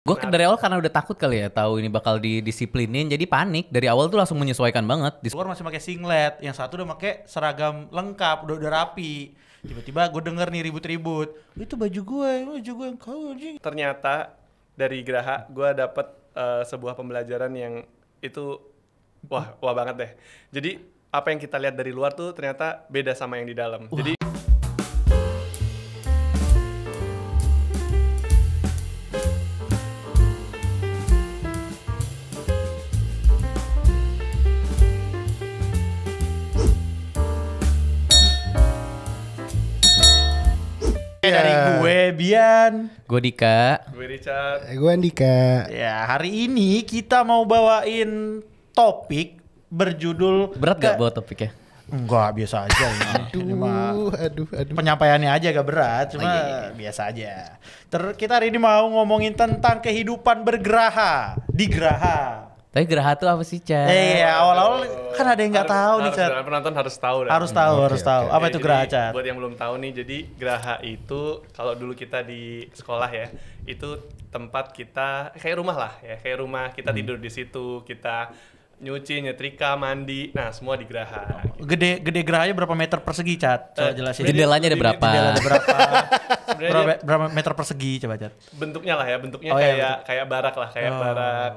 Gue dari awal karena udah takut kali ya, tahu ini bakal didisiplinin, jadi panik dari awal tuh langsung menyesuaikan banget. Luar masih pakai singlet, yang satu udah pakai seragam lengkap, udah rapi. Tiba-tiba gue denger nih ribut-ribut, itu baju gue yang kau anjing. Ternyata dari Graha gue dapet sebuah pembelajaran yang itu wah banget deh. Jadi apa yang kita lihat dari luar tuh ternyata beda sama yang di dalam. Jadi Dari gue Bian, Gue Dika. gue Richard. Gue Andika. ya hari ini kita mau bawain topik berjudul Berat gak bawa topiknya? Enggak, biasa aja ini. Ini mah Aduh. penyampaiannya aja agak berat, cuma biasa aja. Kita hari ini mau ngomongin tentang kehidupan bergeraha di Graha. Tapi Graha tuh apa sih, Chat? Iya, awal-awal kan ada yang nggak tahu nih, Chat. Penonton harus tahu dah. Harus tahu. Apa Oke, itu jadi Graha, Chat? Buat yang belum tahu nih, jadi Graha itu kalau dulu kita di sekolah ya, itu tempat kita kayak rumah lah ya, kayak rumah kita tidur di situ, kita nyuci, nyetrika, mandi, nah semua di Graha. Gede Gerahanya berapa meter persegi, Cat? Coba jelasin. Jendelanya ada berapa? Jendela ada berapa? Sebenarnya berapa meter persegi, coba, Cat? bentuknya lah ya, bentuknya Oh, iya, kayak barak lah, kayak barak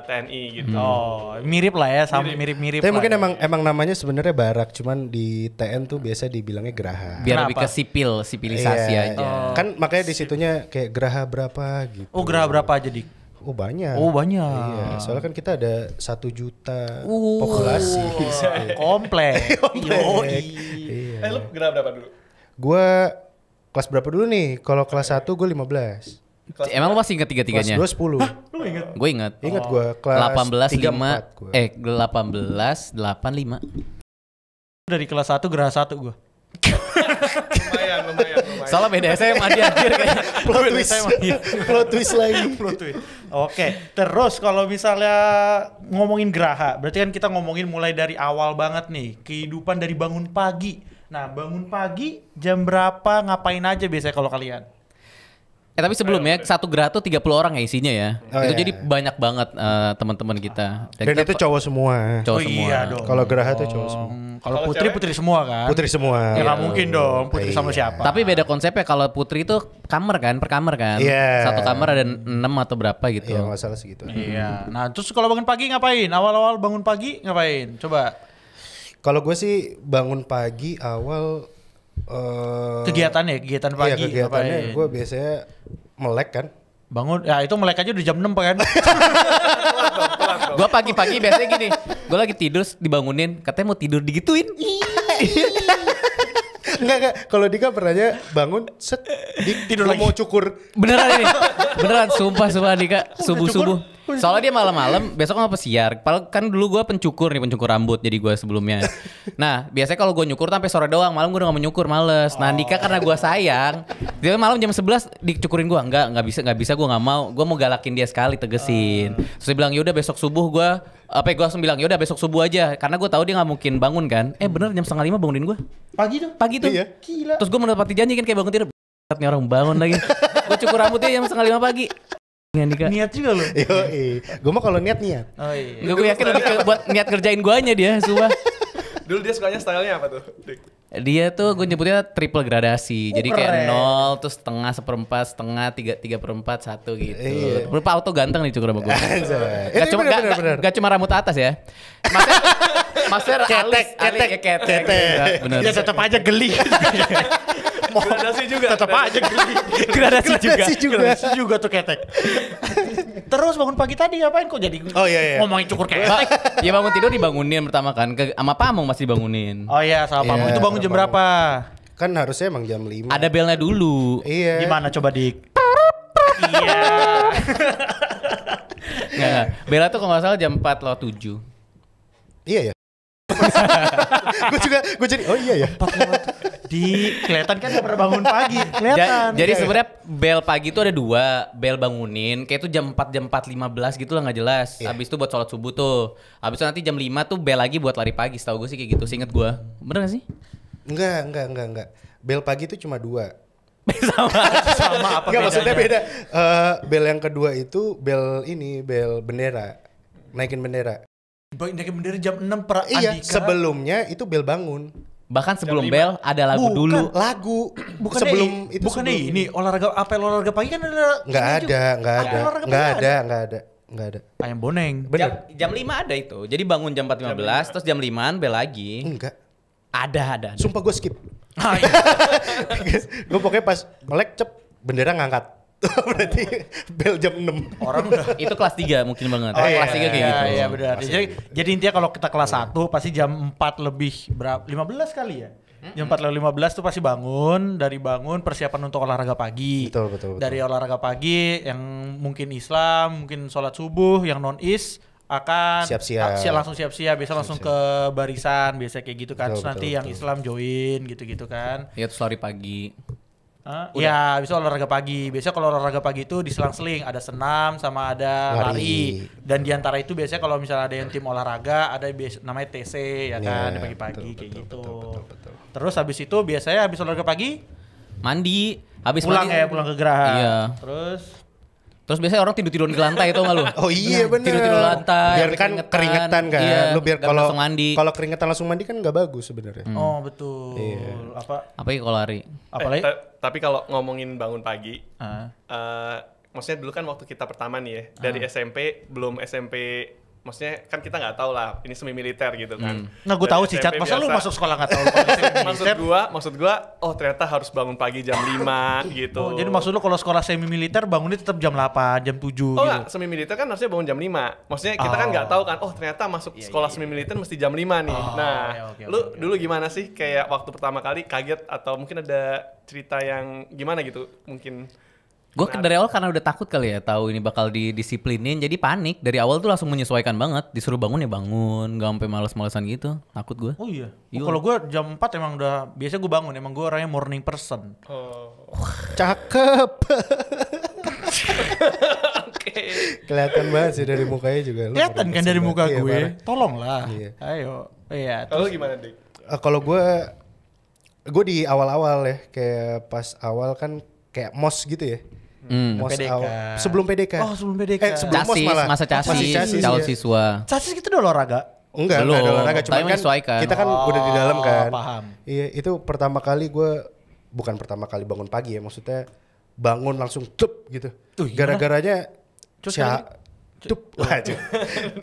TNI gitu. Oh, mirip lah ya, sama mirip-mirip. Tapi lah mungkin ya. emang namanya sebenarnya barak, cuman di TN tuh biasa dibilangnya Graha. Biar lebih Kenapa? ke sipilisasi Iya. aja. Kan makanya di situnya kayak Graha berapa gitu. Oh, Graha berapa aja, Dik? Oh banyak. Oh, banyak. Iya, soalnya kan kita ada 1 juta populasi. Komplek. Yoi. Iya. Lu Graha berapa dulu? Gua kelas berapa dulu nih? Kalau kelas 1 gue 15. Emang lu masih inget Kelas tiga-tiganya? 2 10. Gue inget. Ingat gua kelas 18 5 18 8 5. Dari kelas 1 Graha 1 gua. Lumayan. Soalnya beda SMA dia anjir kayak. Plot twist lagi. Oke, terus kalau misalnya ngomongin Graha, berarti kan kita ngomongin mulai dari awal banget nih, kehidupan dari bangun pagi. Nah, bangun pagi jam berapa, ngapain aja biasanya kalau kalian? Tapi sebelumnya satu Graha tuh 30 orang ya isinya ya. Oh, Itu iya. jadi banyak banget teman-teman kita. Dan kita itu cowok semua. cowok Oh, semua. iya dong. Kalau Graha tuh cowok semua. Kalau Kalau putri cewek? putri semua kan? Putri semua. Ya nggak mungkin dong, putri sama Iya. siapa? Tapi beda konsepnya, kalau putri itu kamar kan, per kamar kan. Iya. Satu kamar ada 6 atau berapa gitu. Iya, nggak salah segitu. Iya. Nah, terus kalau bangun pagi ngapain? Awal-awal bangun pagi ngapain? Coba Kalau gue sih bangun pagi awal kegiatan pagi. Iya, kegiatannya ngapain? gue biasanya melek kan. Bangun, ya itu melek aja udah jam 6 kan? Gua pagi-pagi biasanya gini, gua lagi tidur dibangunin, katanya mau tidur digituin. Enggak. Kalau Dika pernahnya bangun set Tidur gua lagi. mau cukur. Beneran ini, beneran sumpah Dika, subuh-subuh. Soalnya dia malam-malam, besok kan pesiar. Padahal kan dulu gua pencukur rambut jadi gua sebelumnya. Nah biasanya kalau gua nyukur tuh sampai sore doang, malam gua udah gak mau nyukur, males. Nah Dika karena gua sayang, dia malam jam 11 dicukurin gua, nggak bisa gua nggak mau. Gua mau galakin dia sekali, tegesin. Terus dia bilang yaudah besok subuh gua langsung bilang yaudah besok subuh aja, karena gua tahu dia nggak mungkin bangun kan. Bener jam 4:30 bangunin gua. Pagi tuh? Iya. Gila. Terus gue menepati janji kan kayak bangun tidur. Nih orang bangun lagi. Gue cukur rambutnya jam 4:30 pagi. Andika. Niat juga loh. Gue mah kalau niat. Oh iya. Enggak, gue yakin lebih buat niat kerjain guanya dia, sumpah. Dulu dia sukanya stylenya apa tuh? Dik? Dia tuh gue nyebutnya triple gradasi. Jadi kayak keren. 0, terus setengah, seperempat, setengah, 3/4, 1 gitu. Iya. Berupa auto ganteng nih cukur sama gue. Anjay. Gak Ini cuma bener. gak cuma rambut atas ya. Maksudnya alis, ya ketek. Bener. Ya tetap aja geli. Gradasi juga. Tetap aja geli. Gradasi juga. Gradasi juga tuh ketek. Terus bangun pagi tadi ngapain kok jadi Oh, iya. ngomongin cukur ketek? Ya bangun tidur dibangunin pertama kan, sama Pamong masih dibangunin. Oh iya, sama Pamu. Iya, Itu bangun jam berapa? Kan harusnya emang jam 5. Ada belnya dulu. Iya. Gimana coba Dik? Iya. Nggak. Bella tuh kalau nggak salah jam 4:07. Iya ya. gue jadi oh iya ya. Di kelihatan kan gak pernah bangun pagi. Kelihatan. Jadi sebenarnya bel pagi itu ada 2, bel bangunin, kayak itu jam 4:15 gitu lah, nggak jelas. Iya. Habis itu buat sholat subuh tuh. Habis itu nanti jam 5 tuh bel lagi buat lari pagi. Setahu gue sih kayak gitu, seinget gue. Bener gak sih? Enggak. Bel pagi itu cuma 2. Sama. Sama apa Enggak, maksudnya bedanya? beda. Bel yang kedua itu bel bendera. Naikin bendera. Naikin bendera jam 6 per Iya, Andika. sebelumnya itu bel bangun. Bahkan sebelum bel ada lagu Bukan. dulu. Lagu. Bukannya sebelum itu bukannya sebelum ini olahraga pagi kan ada. Enggak ini ada, juga. enggak Apa ada. olahraga Enggak pagi ada. Enggak ada. Ayam boneng. Bener. Jam 5 ada itu. Jadi bangun jam 4.15 terus jam 5-an bel lagi. Enggak. Ada. Sumpah gue skip. Ah, iya. Gue pokoknya pas melek bendera ngangkat. Berarti bel jam 6. Orang udah Itu kelas 3 mungkin banget. Oh, Kelas 3 kayak iya, gitu. iya benar. Jadi intinya kalau kita kelas 1 pasti jam 4 lebih berapa? 15 kali ya? Jam 4.15 tuh pasti bangun, persiapan untuk olahraga pagi. Betul. Dari olahraga pagi yang mungkin Islam, mungkin sholat subuh, yang non-is akan Siap-siap. langsung siap-siap, biasa langsung ke barisan, biasa kayak gitu kan. Betul, Terus nanti betul, yang Islam join gitu-gitu kan. Iya terus lari pagi. Ya, bisa olahraga pagi. Biasanya kalau olahraga pagi itu diselang-seling, ada senam sama ada Lari. lari. Dan di antara itu biasanya kalau misalnya ada yang tim olahraga, ada namanya TC ya kan, di pagi-pagi kayak gitu. Betul. Terus habis itu biasanya habis olahraga pagi Mandi, habis pulang mandi. pulang ke geraha. Iya. Terus biasanya orang tidur-tiduran di lantai itu nggak lu? Oh iya bener. Tidur-tidur lantai. Biar kan keringetan kan. Iya, Lu biar dan kalau langsung mandi. kalau keringetan langsung mandi kan nggak bagus sebenarnya. Oh, betul. Iya. Apalagi kalau lari. Apalagi Tapi kalau ngomongin bangun pagi, Ah. maksudnya dulu kan waktu kita pertama nih ya, dari SMP, belum SMP, maksudnya kan kita nggak tahu lah, ini semi militer gitu kan. Nah, gue Dari tahu sih, Cat. SMP Masa lu biasa. masuk sekolah nggak tahu? Kalau di semi maksud gua, oh ternyata harus bangun pagi jam 5 gitu. Oh, jadi maksud lu kalau sekolah semi militer bangunnya tetap jam 8, jam 7 Oh gitu. enggak, semi militer kan harusnya bangun jam 5. Maksudnya kita kan nggak tahu kan, oh ternyata masuk sekolah semi militer mesti jam 5 nih. Nah, oke, lu dulu gimana sih kayak waktu pertama kali kaget atau mungkin ada cerita yang gimana gitu? Mungkin Gue dari awal karena udah takut kali ya, tahu ini bakal didisiplinin, jadi panik. Dari awal tuh langsung menyesuaikan banget. Disuruh bangun ya bangun, gak sampai males-malesan gitu. Takut gue. Oh iya. Iya. Kalau gue jam 4 emang udah biasa gue bangun. Emang gue orangnya morning person. Cakep. oke. Kelihatan banget sih dari mukanya juga. Lu Kelihatan kan morning dari person muka banget. Iya, gue. parah. Tolonglah. Iya. Ayo. Iya. Kalau gimana, Dik? Kalau gue di awal-awal ya, kayak pas awal kan kayak mos gitu ya. Mos PDK. sebelum PDK. Oh, sebelum PDK. Sebelum mos Casis, malah. masa Masih casis, calon ya. siswa. Casis kita udah olahraga. Enggak Belum, ada olahraga, tapi cuman kan menyesuaikan. kita kan udah di dalam kan. Paham. Iya, itu pertama kali bukan pertama kali bangun pagi ya, maksudnya bangun langsung tup gitu. Tuh, gimana? Gara-garanya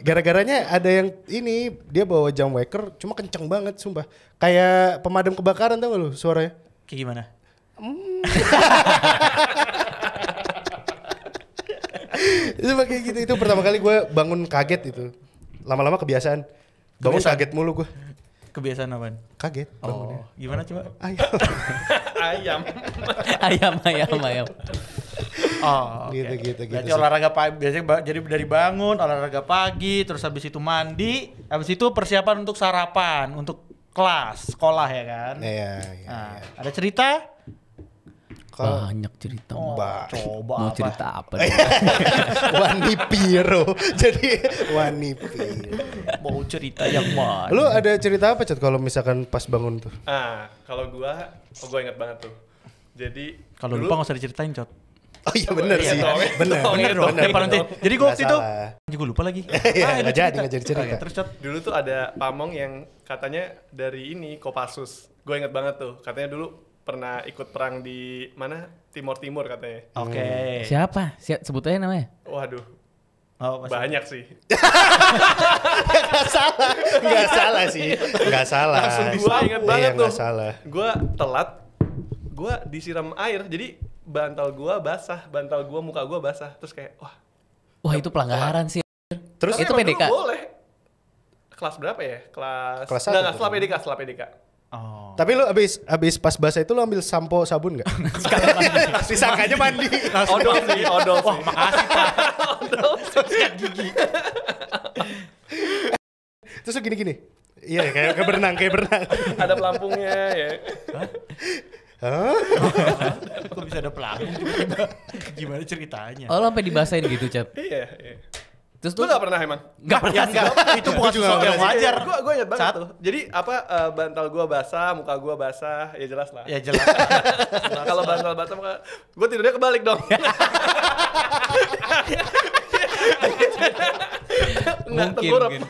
gara-garanya ada yang ini dia bawa jam waker cuma kenceng banget sumpah. Kayak pemadam kebakaran tau gak lu suaranya? Kayak gimana? Itu kayak gitu. Itu pertama kali gue bangun kaget itu. Lama-lama kebiasaan. Bangun Kebiasaan. kaget mulu gue. Kebiasaan apaan? Kaget. Oh, gimana coba? Ayo. Ayam. ayam. Oh, oke. Gitu Berarti sih. olahraga pagi biasanya jadi dari bangun, olahraga pagi, terus habis itu mandi, habis itu persiapan untuk sarapan, untuk kelas, sekolah ya kan? Iya. Nah, ada cerita? Kalau Banyak cerita. Oh, Mbak. coba Mau apa? cerita apa? Wani Piro. Jadi Wani Piro. Mau cerita yang mana? Lu ada cerita apa Cat kalau misalkan pas bangun tuh? Kalau gua inget banget tuh. Jadi Kalau dulu- lupa nggak usah diceritain, Cot. Oh iya bener Iya sih. dong. Bener. Bener dong. Daripada nanti. Jadi gue Nggak waktu itu, salah. gue lupa lagi. Iya, ini nggak jadi cerita. Oke, terus Cot. Dulu tuh ada pamong yang katanya dari ini Kopassus. Gue inget banget tuh. Katanya dulu pernah ikut perang di mana? Timur katanya. Oke. Siapa? Sebut aja namanya. Waduh, Oh, pas- banyak sih. Nggak salah sih. Nggak salah. Langsung gua inget banget Iya, tuh. nggak salah. Gue telat, gue disiram air. Jadi bantal gue basah, muka gue basah. Terus kayak, wah. Wah itu pelanggaran sih. Terus Tapi itu emang PDK? dulu boleh. Kelas berapa ya? Kelas Kelas Enggak, satu, setelah PDK. Oh. Tapi lu abis pas basah itu lu ambil sampo sabun nggak? Disangkanya mandi. Odol sih. Wah, makasih Pak. Sikat gigi. Terus lu gini-gini. Iya kayak berenang. Ada pelampungnya ya. Hah? Kok bisa ada pelampung tiba-tiba? Gimana ceritanya? Oh lo sampai dibasahin gitu Cat? Iya. Terus Lu tuh gak pernah emang? nggak pernah. Ya enggak, itu bukan sesuatu yang wajar. Gue ingat banget Saat- tuh. Jadi apa bantal gue basah, muka gue basah, ya jelas lah. Ya jelas. Kalau bantal basah, gue tidurnya kebalik dong. Nggak Mungkin, tengkurap. mungkin.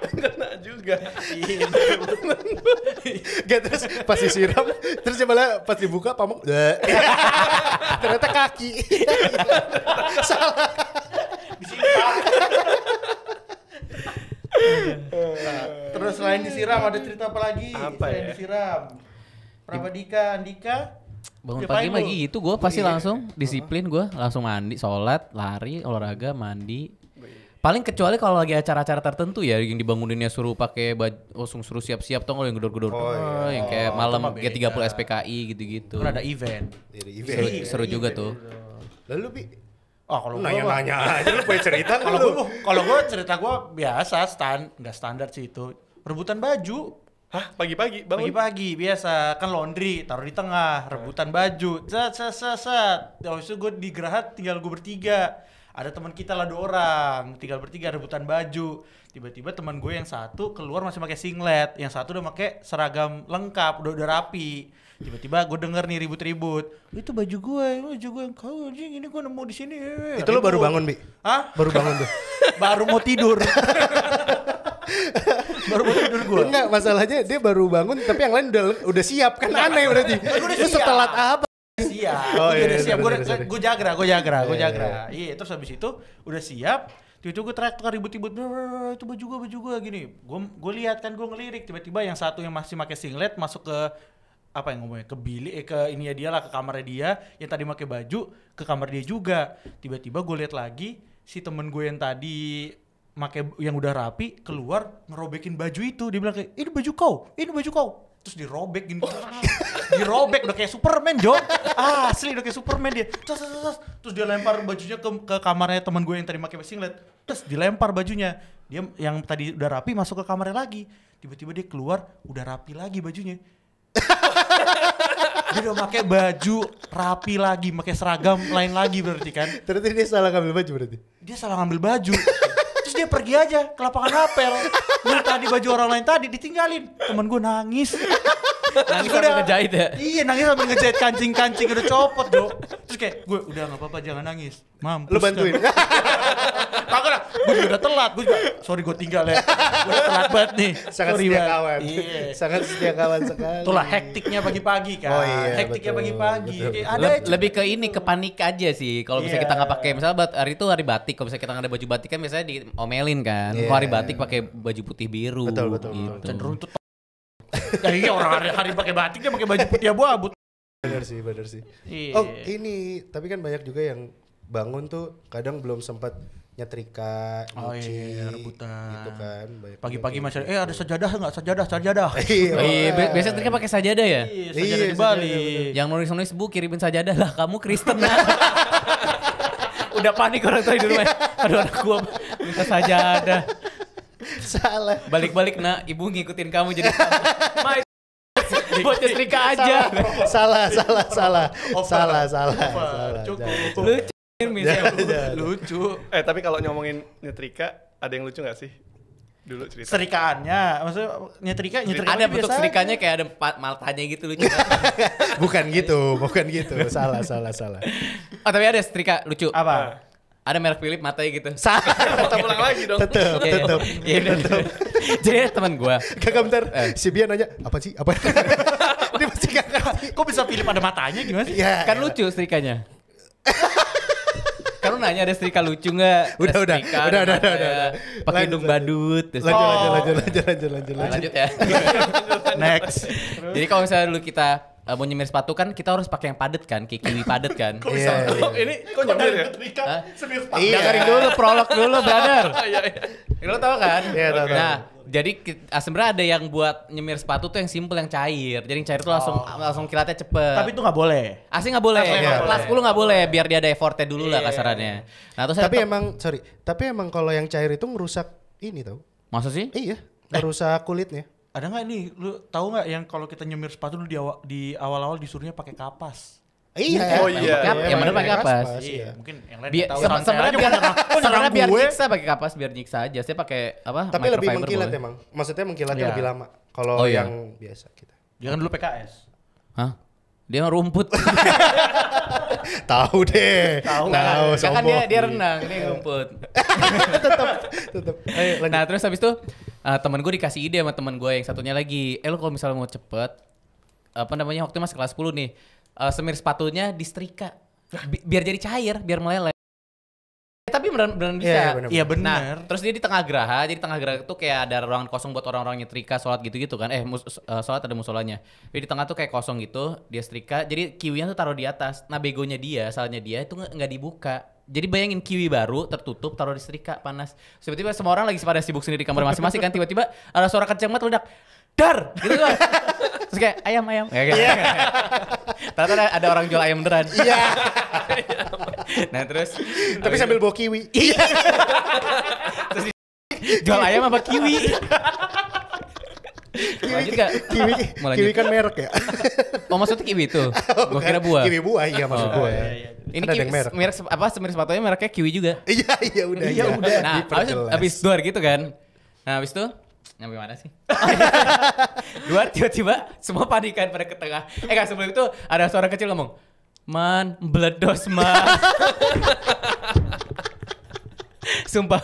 Kena juga. Gak terus pas disiram, terus dia malah pas dibuka pamuk, ternyata kaki. Salah. Di sini Pak. Terus selain disiram ada cerita apa lagi? Apa selain ya? disiram. Prapadika, Andika. Bangun Diapain pagi lu? gitu gue pasti langsung disiplin gue langsung mandi, sholat, lari, olahraga, mandi. Paling kecuali kalau lagi acara-acara tertentu ya yang dibanguninnya suruh pakai baju, suruh siap-siap tuh yang gedor-gedor, yang kayak malam mah beda. G30 SPKI gitu-gitu. Kan ada event. Dari Seru, event. seru juga tuh. Lalu Bi, Oh, kalau gua mah- nanya-nanya aja lu punya cerita nggak kalau lu? gua cerita gua biasa nggak standar sih itu. Rebutan baju. Hah? Pagi-pagi bangun? Pagi-pagi biasa kan laundry taruh di tengah, rebutan baju. Set. Habis itu gue di Geraha tinggal gue bertiga. Ada teman kita lah 2 orang, tinggal bertiga rebutan baju. Tiba-tiba teman gue yang satu keluar masih pakai singlet, yang satu udah pakai seragam lengkap, udah rapi. Tiba-tiba gue denger nih ribut-ribut. Itu baju gue yang kau anjing ini gue nemu di sini. Itu lu baru bangun Bi? Hah? Baru bangun tuh? Baru mau tidur. Baru mau tidur gue. Enggak, masalahnya dia baru bangun tapi yang lain udah siap kan aneh berarti. udah Lu siap. setelat apa? Siap. Oh, Gua iya, udah siap. sorry, sorry. Gue jagra. Iya. Iya, terus habis itu udah siap. Tiba-tiba gue teriak ribut-ribut, itu baju gue gini. Gue lihat kan, gue ngelirik. Tiba-tiba yang satu yang masih pakai singlet masuk ke apa yang ngomongnya, ke bilik, ke ini ya dia lah, ke kamarnya dia. Yang tadi pakai baju ke kamar dia juga. Tiba-tiba gue lihat lagi si temen gue yang tadi pakai yang udah rapi keluar ngerobekin baju itu. Dia bilang kayak, ini baju kau. Terus dirobek gini. Dirobek udah kayak Superman, Jo. Asli udah kayak Superman dia. Terus dia lempar bajunya ke kamarnya teman gue yang tadi pakai singlet. Terus dilempar bajunya. Dia yang tadi udah rapi masuk ke kamarnya lagi. Tiba-tiba dia keluar udah rapi lagi bajunya. Dia udah pakai baju rapi lagi, pakai seragam lain lagi berarti kan. Ternyata dia salah ngambil baju berarti. Dia salah ngambil baju. Terus dia pergi aja ke lapangan apel. Yang tadi baju orang lain tadi ditinggalin. Temen gue nangis. Nangis sambil ngejahit ya? Iya, nangis sambil ngejahit kancing-kancing udah copot, Jo. Terus kayak gue udah enggak apa-apa, jangan nangis. Mampus. Lu bantuin. Kagak lah, gue juga udah telat. Gue juga sorry gue tinggal ya. Gue udah telat banget nih. Sangat Sorry setia banget. kawan. Iya. Sangat setia kawan sekali. Itulah hektiknya pagi-pagi kan. Oh iya, Hektiknya betul, pagi-pagi. betul, Kayak betul. ada aja. Lebih ke ini, ke panik aja sih. Kalau misalnya Iya. kita nggak pakai, misalnya hari itu hari batik, kalau misalnya kita nggak ada baju batik kan biasanya diomelin kan. Iya. Kalau hari batik pakai baju putih biru. Betul, betul, gitu. betul. Cenderung tuh. Ya iya, orang hari pakai batik dia pakai baju putih abu-abu. Bener sih. Iya. Oh ini, tapi kan banyak juga yang bangun tuh kadang belum sempat nyetrika, Oh nyuci, iya, rebutan. gitu kan. Banyak Pagi-pagi juga masih kayak ada sajadah nggak? Sajadah. Iya. Oh, iya, biasanya mereka pakai sajadah ya. Iya, Iya, sajadah di sajadah, Bali. bener. Yang nulis-nulis bu kirimin sajadah lah, kamu Kristen nah. Udah panik orang tadi di rumah. Aduh anak gua minta sajadah. Salah. Balik-balik nak, ibu ngikutin kamu jadi Ma, buat nyetrika aja. Salah. Over. Salah. Cukup. Jangan. Lucu misalnya. Jangan. Lucu. Tapi kalau ngomongin nyetrika, ada yang lucu gak sih? Dulu cerita. Serikaannya, maksudnya nyetrika Ada bentuk biasa serikanya kayak ada maltanya gitu lucu. Bukan gitu. Salah. Oh tapi ada setrika lucu. apa? Ada merek Philip matanya gitu. Salah. Kita pulang lagi dong. Tetep. Iya, bener. Jadi teman gua. Kakak bentar, si Bian nanya, apa sih? Apa? Dia masih gak ngerti. Kok bisa Philip ada matanya gimana sih? Ya, Kan lucu setrikanya. Kan lu nanya ada setrika lucu nggak? Udah. Pakai Lanjut, hidung lanjut. badut. terus- Lanjut. Lanjut ya. Next. Jadi kalau misalnya dulu kita mau nyemir sepatu kan kita harus pakai yang padet kan, kayak kiwi padet kan. Iya. Oh, ini kok nyemir ya? Hah? Iya. Dengerin dulu prolog dulu, brother. Iya. Lo tau kan? Iya, tahu. Nah, jadi sebenarnya ada yang buat nyemir sepatu tuh yang simple, yang cair. Jadi yang cair tuh langsung kilatnya cepet. Tapi itu nggak boleh. Asli nggak boleh. Asli nggak Kelas boleh. 10 nggak boleh, biar dia ada effortnya dulu lah kasarannya. Nah, terus Tapi emang kalau yang cair itu ngerusak ini tau? masa sih? Iya, ngerusak kulitnya. Ada nggak nih, lu tahu nggak yang kalau kita nyemir sepatu dulu di awal-awal disuruhnya pakai kapas? Iya. Oh iya. Yang bener pakai kapas. Iya, mungkin yang lain Biar nggak tahu. sebenarnya Santai aja, biar kok sebenarnya biar gue? nyiksa pakai kapas biar nyiksa aja. Saya pakai apa? Tapi lebih microfiber mengkilat boleh. emang. Maksudnya mengkilatnya Iya. lebih lama. Kalau Oh, iya. yang biasa kita. Dia kan dulu PKS. Hah? Dia rumput. Tahu deh. Tahu. Tahu Kan sombong. dia renang, dia rumput. Tetep. Ayo lanjut. Nah terus habis itu temen gue dikasih ide sama temen gue yang satunya lagi. Lo kalau misalnya mau cepet, apa namanya waktu masih kelas 10 nih, semir sepatunya disetrika. Biar jadi cair, biar meleleh. Tapi beneran bisa. Iya, bener. Iya benar. Nah, terus dia di tengah geraha, jadi tengah geraha itu kayak ada ruangan kosong buat orang-orang nyetrika, sholat gitu-gitu kan. Sholat ada musolanya. Jadi di tengah tuh kayak kosong gitu, dia setrika, jadi kiwinya tuh taruh di atas. Nah begonya dia, salahnya dia itu nggak dibuka. Jadi bayangin kiwi baru tertutup, taruh di setrika, panas. Tiba-tiba semua orang lagi pada sibuk sendiri di kamar masing-masing kan, tiba-tiba ada suara kenceng banget ledak. Dar! Gitu kan. Terus kayak ayam. Ya, gitu. Ternyata ada orang jual ayam beneran. Iya. Nah terus Tapi sambil bawa kiwi. jual ayam apa kiwi? Lanjut gak? Mau lanjut? Kiwi kan merek ya. Oh maksudnya kiwi itu? Gua kira buah. Kiwi buah iya maksud Oh, gue. iya. Ini Kan ada kiwi, yang merek. merek apa? Semir sepatunya mereknya kiwi juga. Iya udah. Iya udah. Nah abis duar gitu kan. Nah abis itu nyampe mana sih? Duar tiba-tiba semua panikan pada ke tengah. Gak sebelum itu ada suara kecil ngomong, "Man, meledos man." Sumpah,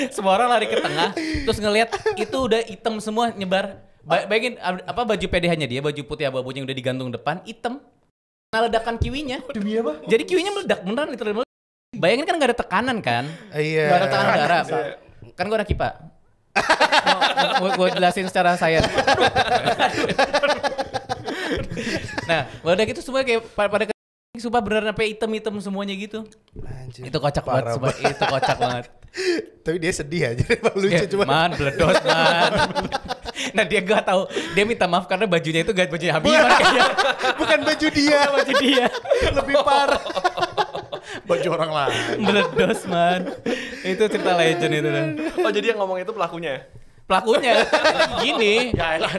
semua orang lari ke tengah, terus ngelihat itu udah hitam semua nyebar. Bayangin apa baju PDH-nya dia, baju putih abu-abu yang udah digantung depan, hitam. Nah ledakan kiwinya. Demi apa? Jadi kiwinya meledak beneran itu. Bayangin kan gak ada tekanan kan? Iya. Gak ada tekanan udara. Kan gue anak IPA. Gue jelasin secara sains. Nah, udah gitu semua kayak pada sumpah beneran sampai hitam-hitam semuanya gitu. Anjir. Itu kocak Parah banget, sumpah. Itu kocak banget. Tapi dia sedih aja, emang lucu Ya, cuma. man, meledos man. Nah dia gak tahu, dia minta maaf karena bajunya itu gak bajunya Habibah kayaknya. Bukan baju dia. Baju dia. Lebih parah. Baju orang lain. Meledos man. Itu cerita legend itu dan. Oh jadi yang ngomong itu pelakunya ya? Pelakunya gini. Ya elah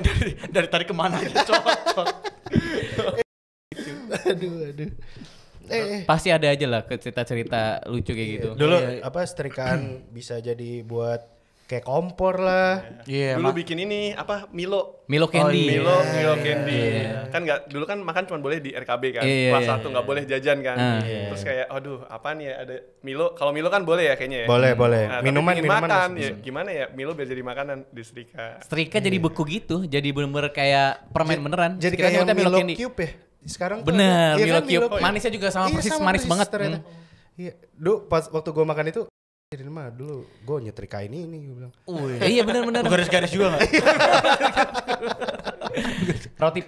dari tadi kemana aja cocok. Aduh. Pasti ada aja lah cerita-cerita lucu kayak gitu. Dulu apa setrikaan bisa jadi buat kayak kompor lah. Iya, Dulu bikin ini apa Milo. Milo Candy. Milo Candy. Kan nggak dulu kan makan cuma boleh di RKB kan. Iya, Kelas iya. 1 nggak boleh jajan kan. Terus kayak aduh apaan ya ada Milo. Kalau Milo kan boleh ya kayaknya ya. Boleh. Nah, Minuman tapi pingin makan masih ya. bisa. Gimana ya Milo biar jadi makanan di setrika. Setrika jadi beku gitu, jadi bener-bener kayak permen beneran. Jadi Kita kayak nyebutnya Milo Candy. Cube ya. Sekarang tuh Bener, ada. Iya Milo kan, Cube. Manisnya juga sama persis, manis banget. ternyata. Iya. Dulu pas waktu gue makan itu jadi mah dulu gue nyetrika ini gue bilang. Iya bener-bener. Garis-garis juga nggak?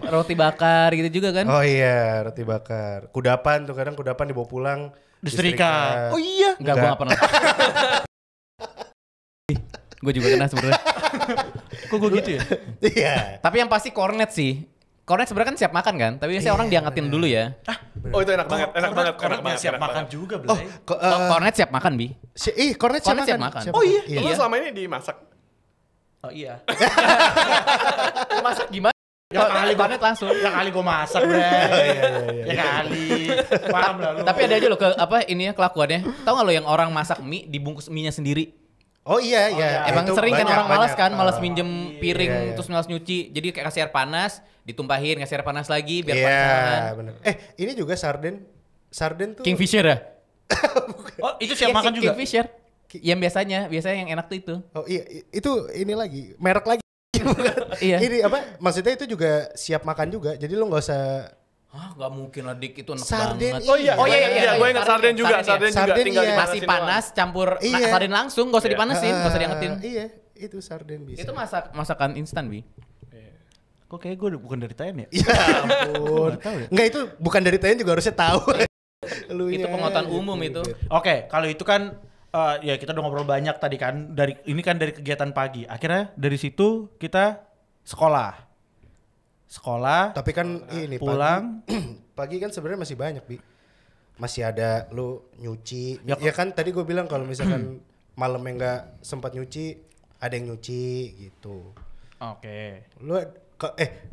Roti bakar gitu juga kan? Oh iya, roti bakar. Kudapan tuh kadang kudapan dibawa pulang Disetrika. Oh iya. Enggak, gue gak pernah. Gue juga kena sebenarnya. Kok gue gitu ya? Iya. Tapi yang pasti cornet sih. Cornet sebenarnya kan siap makan kan? Tapi biasanya orang diangkatin dulu ya. Oh itu enak banget, enak banget. Siap enak makan banget. juga, Oh, Blay. Cornet siap makan, Bi. Cornet Cornet siap siap makan. makan. Oh iya, Iya. lu selama ini dimasak. Oh iya. Masak gimana? Ya kali gua Cornet langsung. Ya kali gue masak, Blay. Ya kali. Paham lah lu. Tapi ada aja loh ke apa ini ya kelakuannya. Tahu nggak lo yang orang masak mie dibungkus mie-nya sendiri? Oh iya. Emang Itu sering kan banyak, orang malas banyak. kan, malas minjem piring Iya. terus malas nyuci. Jadi kayak kasih air panas, ditumpahin, kasih air panas lagi biar Iya, panas. benar. Ini juga sarden. Sarden tuh Kingfisher ya? Oh, itu siap Iya, makan juga. Kingfisher. Yang biasanya yang enak tuh itu. Oh iya, itu ini lagi, merek lagi. Iya. Ini apa? Maksudnya itu juga siap makan juga. Jadi lo nggak usah Ah, nggak mungkin lah Dik, itu enak Sarden banget. Oh iya, iya. gue ingat sarden juga, Sarden ya. sarden juga. Sarden Tinggal iya. dimanasin Masih doang. panas campur Iya. sarden langsung, gak usah Iya. dipanasin, gak usah diangetin. Iya, itu sarden bisa. Itu masakan instan, Bi. Kok kayak gue bukan dari TN ya? Ya ampun. Nggak tahu ya. Enggak itu bukan dari TN juga harusnya tahu. Itu pengetahuan umum itu. Oke, kalau itu kan ya kita udah ngobrol banyak tadi kan dari ini kan dari kegiatan pagi. Akhirnya dari situ kita sekolah. Tapi kan ini pulang. pagi kan sebenarnya masih banyak, Bi. Masih ada lu nyuci. Ya kan tadi gue bilang kalau misalkan malamnya nggak sempat nyuci, ada yang nyuci gitu. Oke. Lu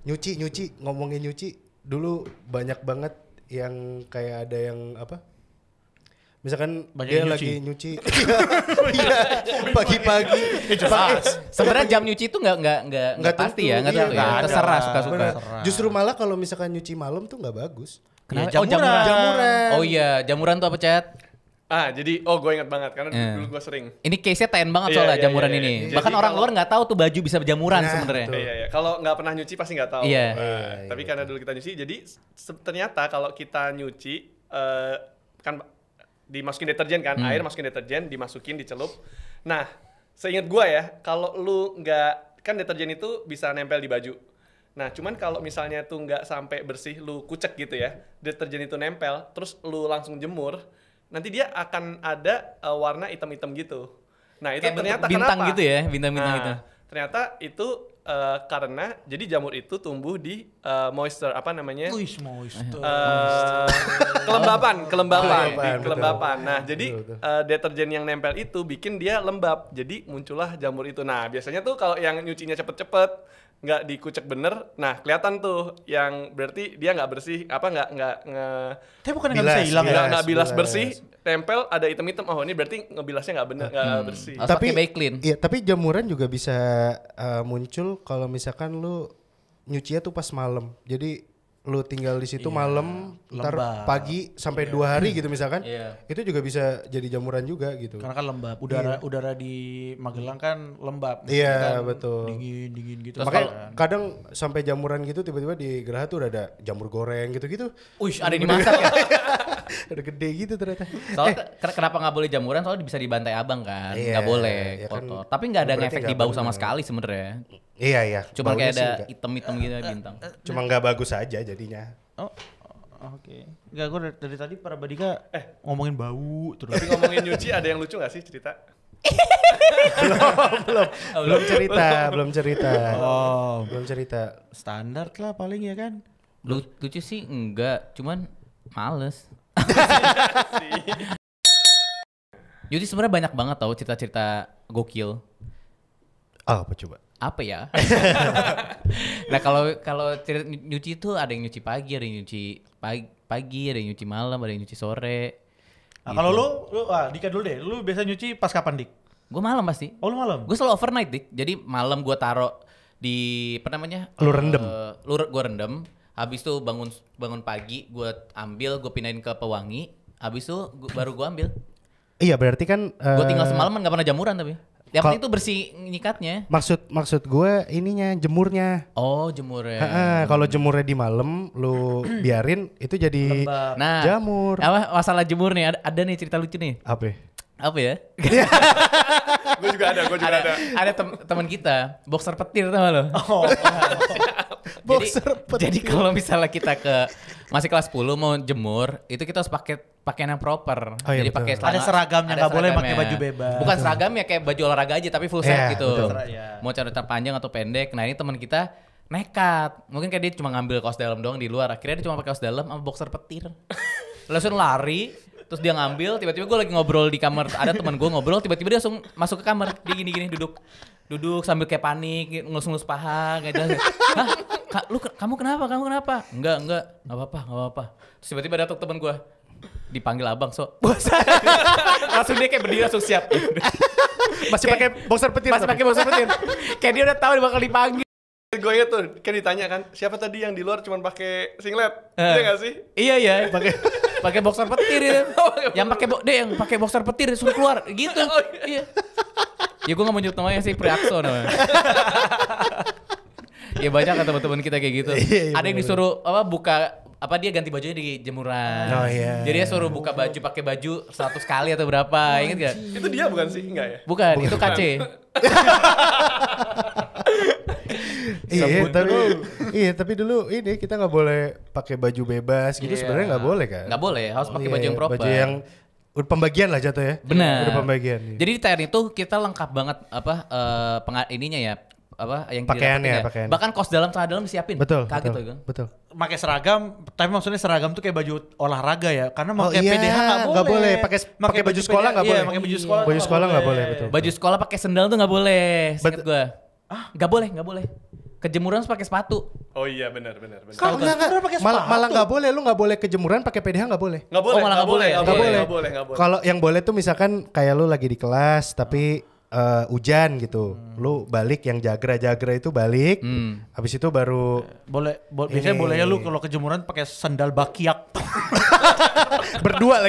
nyuci ngomongin nyuci dulu banyak banget yang kayak ada yang apa? Misalkan Banyak dia yang lagi nyuci. Iya, pagi-pagi. Sebenarnya jam nyuci itu nggak pasti ya, nggak iya, tentu ya. nggak ada. Terserah suka-suka. Bener. Justru malah kalau misalkan nyuci malam tuh nggak bagus. Kenapa? Ya, jamuran. Jamuran. Oh iya, jamuran tuh apa, Chat? Jadi gue ingat banget karena dulu gue sering. Ini case-nya ten banget Iya, soalnya iya, jamuran iya, ini. iya. Bahkan Jadi orang kalau- luar nggak tahu tuh baju bisa berjamuran Nah, sebenarnya. betul. Iya. Kalau nggak pernah nyuci pasti nggak tahu. Iya. Tapi karena dulu kita nyuci, jadi ternyata kalau kita nyuci kan dimasukin deterjen kan, air masukin deterjen, dimasukin dicelup. Nah, seingat gua ya, kalau lu nggak, kan deterjen itu bisa nempel di baju. Nah, cuman kalau misalnya tuh nggak sampai bersih, lu kucek gitu ya, deterjen itu nempel, terus lu langsung jemur, nanti dia akan ada warna hitam-hitam gitu. Nah, itu Kayak ternyata bentuk bintang kenapa? gitu ya, bintang-bintang gitu. Ternyata itu karena jadi jamur itu tumbuh di moisture apa namanya? Wih, moisture. Kelembapan. Kelembapan, Kelembapan. betul. Nah, jadi Betul. deterjen yang nempel itu bikin dia lembab. Jadi muncullah jamur itu. Nah, biasanya tuh kalau yang nyucinya cepet-cepet, nggak dikucek bener, nah kelihatan tuh yang berarti dia nggak bersih, apa nggak Tapi bukan nggak Bilas, bisa hilang ya? nggak bilas bilas. bersih, tempel ada hitam-hitam. Oh, ini berarti ngebilasnya nggak bener, nggak bersih. Harus pakai Baiklin. Iya, tapi jamuran juga bisa muncul kalau misalkan lu nyucinya tuh pas malam. Jadi lu tinggal di situ malam, ntar lembab. pagi sampai 2 hari gitu misalkan. Iya. Itu juga bisa jadi jamuran juga gitu. Karena kan lembab. Udara di Magelang kan lembab. Iya, Kan betul. Dingin gitu. Makanya kadang sampai jamuran gitu tiba-tiba di Geraha tuh udah ada jamur goreng gitu-gitu. Wih, ada yang dimasak ya. Ada gede gitu ternyata. Soalnya kenapa nggak boleh jamuran? Soalnya bisa dibantai abang kan, Iya, nggak boleh iya kan. kotor. Tapi nggak ada Berarti ngefek di nggak bau sama bener. sekali sebenarnya. Iya. Cuma Baunya kayak sih ada enggak. item-item gitu bintang. Cuma nggak bagus aja jadinya. Oh, oke. Enggak, gue dari tadi para Badika ngomongin bau terus. Tapi ngomongin nyuci, ada yang lucu nggak sih cerita? Belum cerita. Oh, Belum cerita. standar lah paling ya kan. Lucu sih enggak, cuman males. Jadi sebenarnya banyak banget tau cerita-cerita gokil. Ah, apa coba? Apa ya? Nah kalau cerita nyuci itu ada yang nyuci pagi, ada yang nyuci pagi, ada yang nyuci malam, ada yang nyuci sore. Nah, kalau lu Dika dulu deh. Lu biasa nyuci pas kapan, Dik? Gue malam pasti. Oh, lu malam. Gue selalu overnight, Dik. Jadi malam gue taruh di apa namanya? Lu rendem? Gue rendem. Habis itu bangun pagi, gue ambil, gue pindahin ke pewangi. Habis itu baru gue ambil. Iya, berarti kan Gue tinggal semalaman nggak pernah jamuran tapi. Yang Kal- penting itu bersih nyikatnya. maksud gue ininya jemurnya. Oh jemurnya. Kalau jemurnya di malam lu biarin itu jadi Lembab. Nah, jamur. apa masalah jemur nih? Ada nih cerita lucu nih. Apa? Apa ya? Gue juga ada. ada teman kita, boxer petir tau gak lo? Oh, Boxer petir. Jadi kalau misalnya kita masih kelas 10 mau jemur, itu kita harus pakai pakaian yang proper. Oh, iya, Jadi betul. pakai Ada seragamnya, nggak boleh pakai seragamnya. baju bebas. Bukan seragam ya kayak baju olahraga aja tapi full set Iya, gitu. betul. Iya. Mau celana panjang atau pendek. Nah, ini teman kita nekat. Mungkin kayak dia cuma ngambil kaos dalam doang di luar. Akhirnya dia cuma pakai kaos dalam sama boxer petir. Langsung lari, terus dia ngambil, tiba-tiba gue lagi ngobrol di kamar. Ada teman gue ngobrol, tiba-tiba dia langsung masuk ke kamar. Dia gini-gini duduk sambil kayak panik, ngelus-ngelus paha kayak gitu. Hah? Kamu kenapa? Enggak apa-apa. Terus tiba-tiba datang teman gue. Dipanggil abang, bos. Langsung dia kayak berdiri langsung siap. Masih pakai boxer petir. Masih pakai boxer petir. Kayak dia udah tahu dia bakal dipanggil. Gue inget tuh, kan ditanya kan, siapa tadi yang di luar cuma pakai singlet? Iya nggak sih? Iya, pakai boxer petir ya. Yang pakai boxer petir suruh keluar gitu. Iya. Ya gue gak mau nyebut namanya sih, Priakso namanya. Ya banyak kan teman-teman kita kayak gitu. Iya, Ada yang disuruh buka dia ganti bajunya di jemuran. Oh, iya. Jadi dia suruh buka baju pakai baju 100 kali atau berapa, inget gak? Itu dia bukan sih? Enggak ya? Bukan, itu KC. Tapi dulu ini kita nggak boleh pakai baju bebas gitu. Sebenarnya nggak boleh kan? Nggak boleh, harus pakai baju yang proper. Baju yang udah pembagian lah jatuh ya. Benar. Udah pembagian. Iya. Jadi di TNI itu kita lengkap banget ininya ya, yang Pakaiannya, didapetin ya. pakaian. Bahkan kaos dalam celana dalam disiapin. Betul. Kaget betul, tuh, Gang. betul. pakai seragam, tapi maksudnya seragam tuh kayak baju olahraga ya, karena Oh pakai iya, PDH nggak nggak boleh. boleh. Pakai baju sekolah nggak Iya, boleh. pakai baju sekolah. Baju sekolah nggak boleh, betul. Baju sekolah pakai sendal tuh nggak boleh. Ingat gue. Nggak boleh. kejemuran harus pakai sepatu. Oh iya benar. Kalau enggak, malah nggak boleh, lu nggak boleh kejemuran pakai PDH nggak boleh. Nggak boleh, Oh, malah nggak boleh. nggak boleh. Kalau yang boleh tuh misalkan kayak lu lagi di kelas tapi hujan gitu, lu balik yang jagra itu balik, habis itu baru Biasanya bolehnya lu kalau kejemuran pakai sandal bakiak. berdua.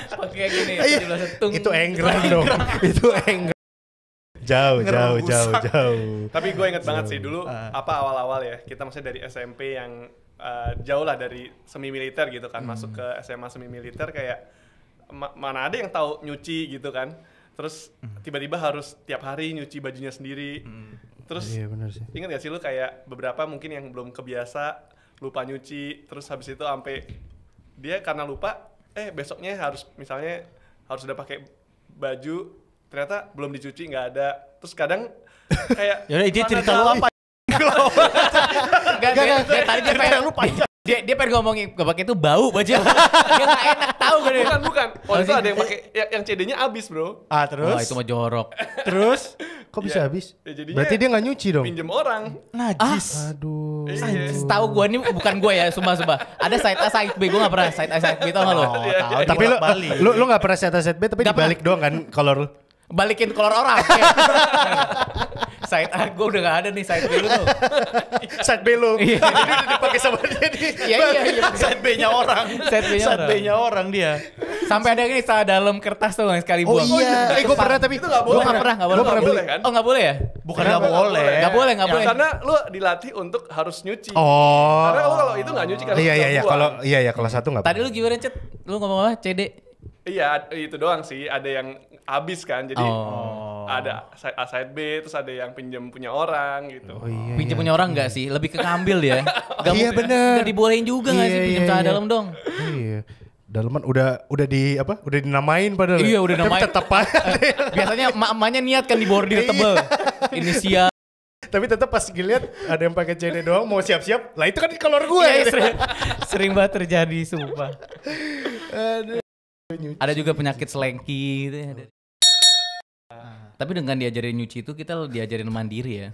Pakai gini, Iya, 17 setung. itu enggrang dong, itu enggrang. Jauh. Tapi gue inget banget sih dulu awal-awal ya, kita maksudnya dari SMP yang jauh lah dari semi militer gitu kan, masuk ke SMA semi militer kayak mana ada yang tahu nyuci gitu kan. Terus tiba-tiba harus tiap hari nyuci bajunya sendiri. Terus Iya benar sih. ingat gak sih lu kayak beberapa mungkin yang belum kebiasa lupa nyuci, terus habis itu sampai dia karena lupa besoknya harus misalnya harus udah pakai baju ternyata belum dicuci nggak ada. Terus kadang kayak Ya itu cerita lu apa? Enggak, tadi dia pengen ngomongin pakai itu bau baju. Dia enggak enak tahu kan dia. bukan. Oh itu ada yang pakai yang CD-nya habis, Bro. Terus? Wah, itu mah jorok. Terus? Kok bisa habis? Ya, jadinya Berarti dia nggak nyuci dong. pinjem orang. Najis. Aduh. Tahu gua nih bukan gua ya, sumpah. Ada side A, side B, gua enggak pernah side A, side B tau enggak lo? Tahu. Tapi lu nggak pernah set B tapi Nggak dibalik doang kan kolor lu. Balikin kolor orang. Side A gua udah enggak ada nih, side B lu tuh. Side B lu. Iya. Jadi udah dipakai sama dia nih. Iya. Side B-nya orang. Side B-nya orang dia. Sampai ada gini salah dalam kertas tuh yang sekali buang. Iya. Gue pernah tapi Itu nggak Gua boleh. enggak pernah. Gua pernah boleh kan? Oh, enggak boleh ya? Bukan nggak boleh. Nggak boleh. Karena lu dilatih untuk harus nyuci. Oh. Karena lu kalau itu nggak nyuci kan. Iya. Kalau kelas 1 nggak. Tadi lu gimana, Cet? Lu ngomong apa? CD? Iya, itu doang sih. Ada yang habis kan. Jadi Oh. ada side A, side B, terus ada yang pinjam punya orang gitu. Oh iya. Pinjam punya orang enggak sih? Lebih ke ngambil ya. Iya, bener. Enggak dibolehin juga enggak sih pinjam celana dalam dong? Iya. Dalaman udah di apa? Udah dinamain padahal. Iya, udah Tapi namain. tetap aja. Biasanya emak-emaknya niat kan di bordir tebel. Inisial. Tapi tetap pas ngeliat ada yang pakai CD doang mau siap-siap. Lah itu kan kolor gue. Iya, sering banget terjadi, sumpah. Aduh. Ada juga penyakit selengki gitu ya. Tapi dengan diajarin nyuci itu kita diajarin mandiri ya.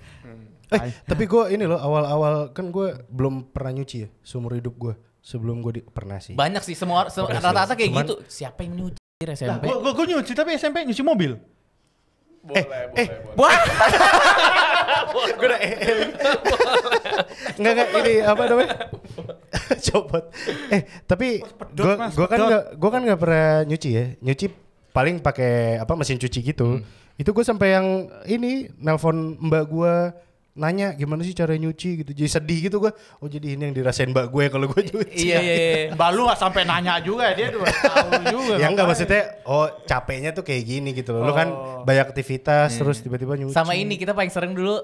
Tapi gue ini loh awal-awal kan gue belum pernah nyuci ya seumur hidup gue. Sebelum gue pernah sih. Banyak sih semua rata-rata kayak gitu. Siapa yang nyuci SMP? Gue nyuci tapi SMP nyuci mobil. Boleh. Wah, Gue udah Enggak ini apa namanya? Copot. Tapi gue kan nggak pernah nyuci ya. Nyuci paling pakai apa mesin cuci gitu. Itu gue sampai yang ini nelpon mbak gue nanya gimana sih cara nyuci gitu. Jadi sedih gitu gue. Oh jadi ini yang dirasain mbak gue kalau gue nyuci. iya. Mbak lu gak sampai nanya juga, dia udah tahu juga. Ya enggak maksudnya capeknya tuh kayak gini gitu loh. Lu kan banyak aktivitas terus tiba-tiba nyuci. Sama ini kita paling sering dulu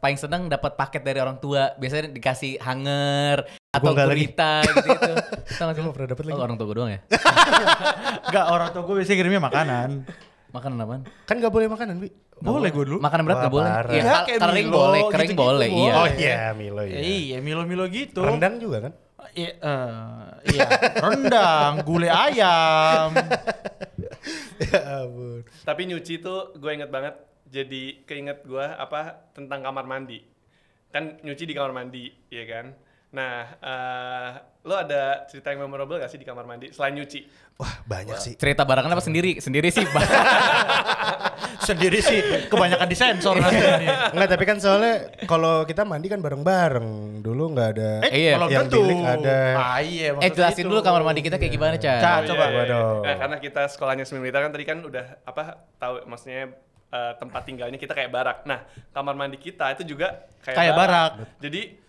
paling seneng dapat paket dari orang tua. Biasanya dikasih hanger atau nggak lagi. gurita gitu. Tahu nggak sih? Gua nggak pernah dapet lagi. Oh, orang tua gue doang ya? Enggak, orang tua gue biasanya kirimnya makanan. Makanan apaan? Kan gak boleh makanan, Bi. Boleh gue dulu. Makanan berat Wah, nggak boleh. parah. Iya, Ya, kayak kering Milo, boleh, kering gitu-gitu boleh. Iya. Oh iya, Milo ya. Iya, Milo gitu. Rendang juga kan? Iya, rendang, gulai ayam. Ya ampun. Tapi nyuci tuh gue inget banget. Jadi keinget gue tentang kamar mandi. Kan nyuci di kamar mandi, ya kan? Nah, lo ada cerita yang memorable gak sih di kamar mandi selain nyuci? Wah banyak sih. Cerita barengan apa sendiri? Sendiri sih. Sendiri sih kebanyakan disensor nanti. Enggak, tapi kan soalnya kalau kita mandi kan bareng-bareng. Dulu nggak ada. Iya. Belum yang tentu. bilik ada. Iya, maksudnya Jelasin itu. dulu kamar mandi kita kayak gimana, Ca? Ca, coba. Waduh. Nah, karena kita sekolahnya semi militer kan tadi kan udah tahu maksudnya tempat tinggalnya kita kayak barak. Nah, kamar mandi kita itu juga Kayak barak. Jadi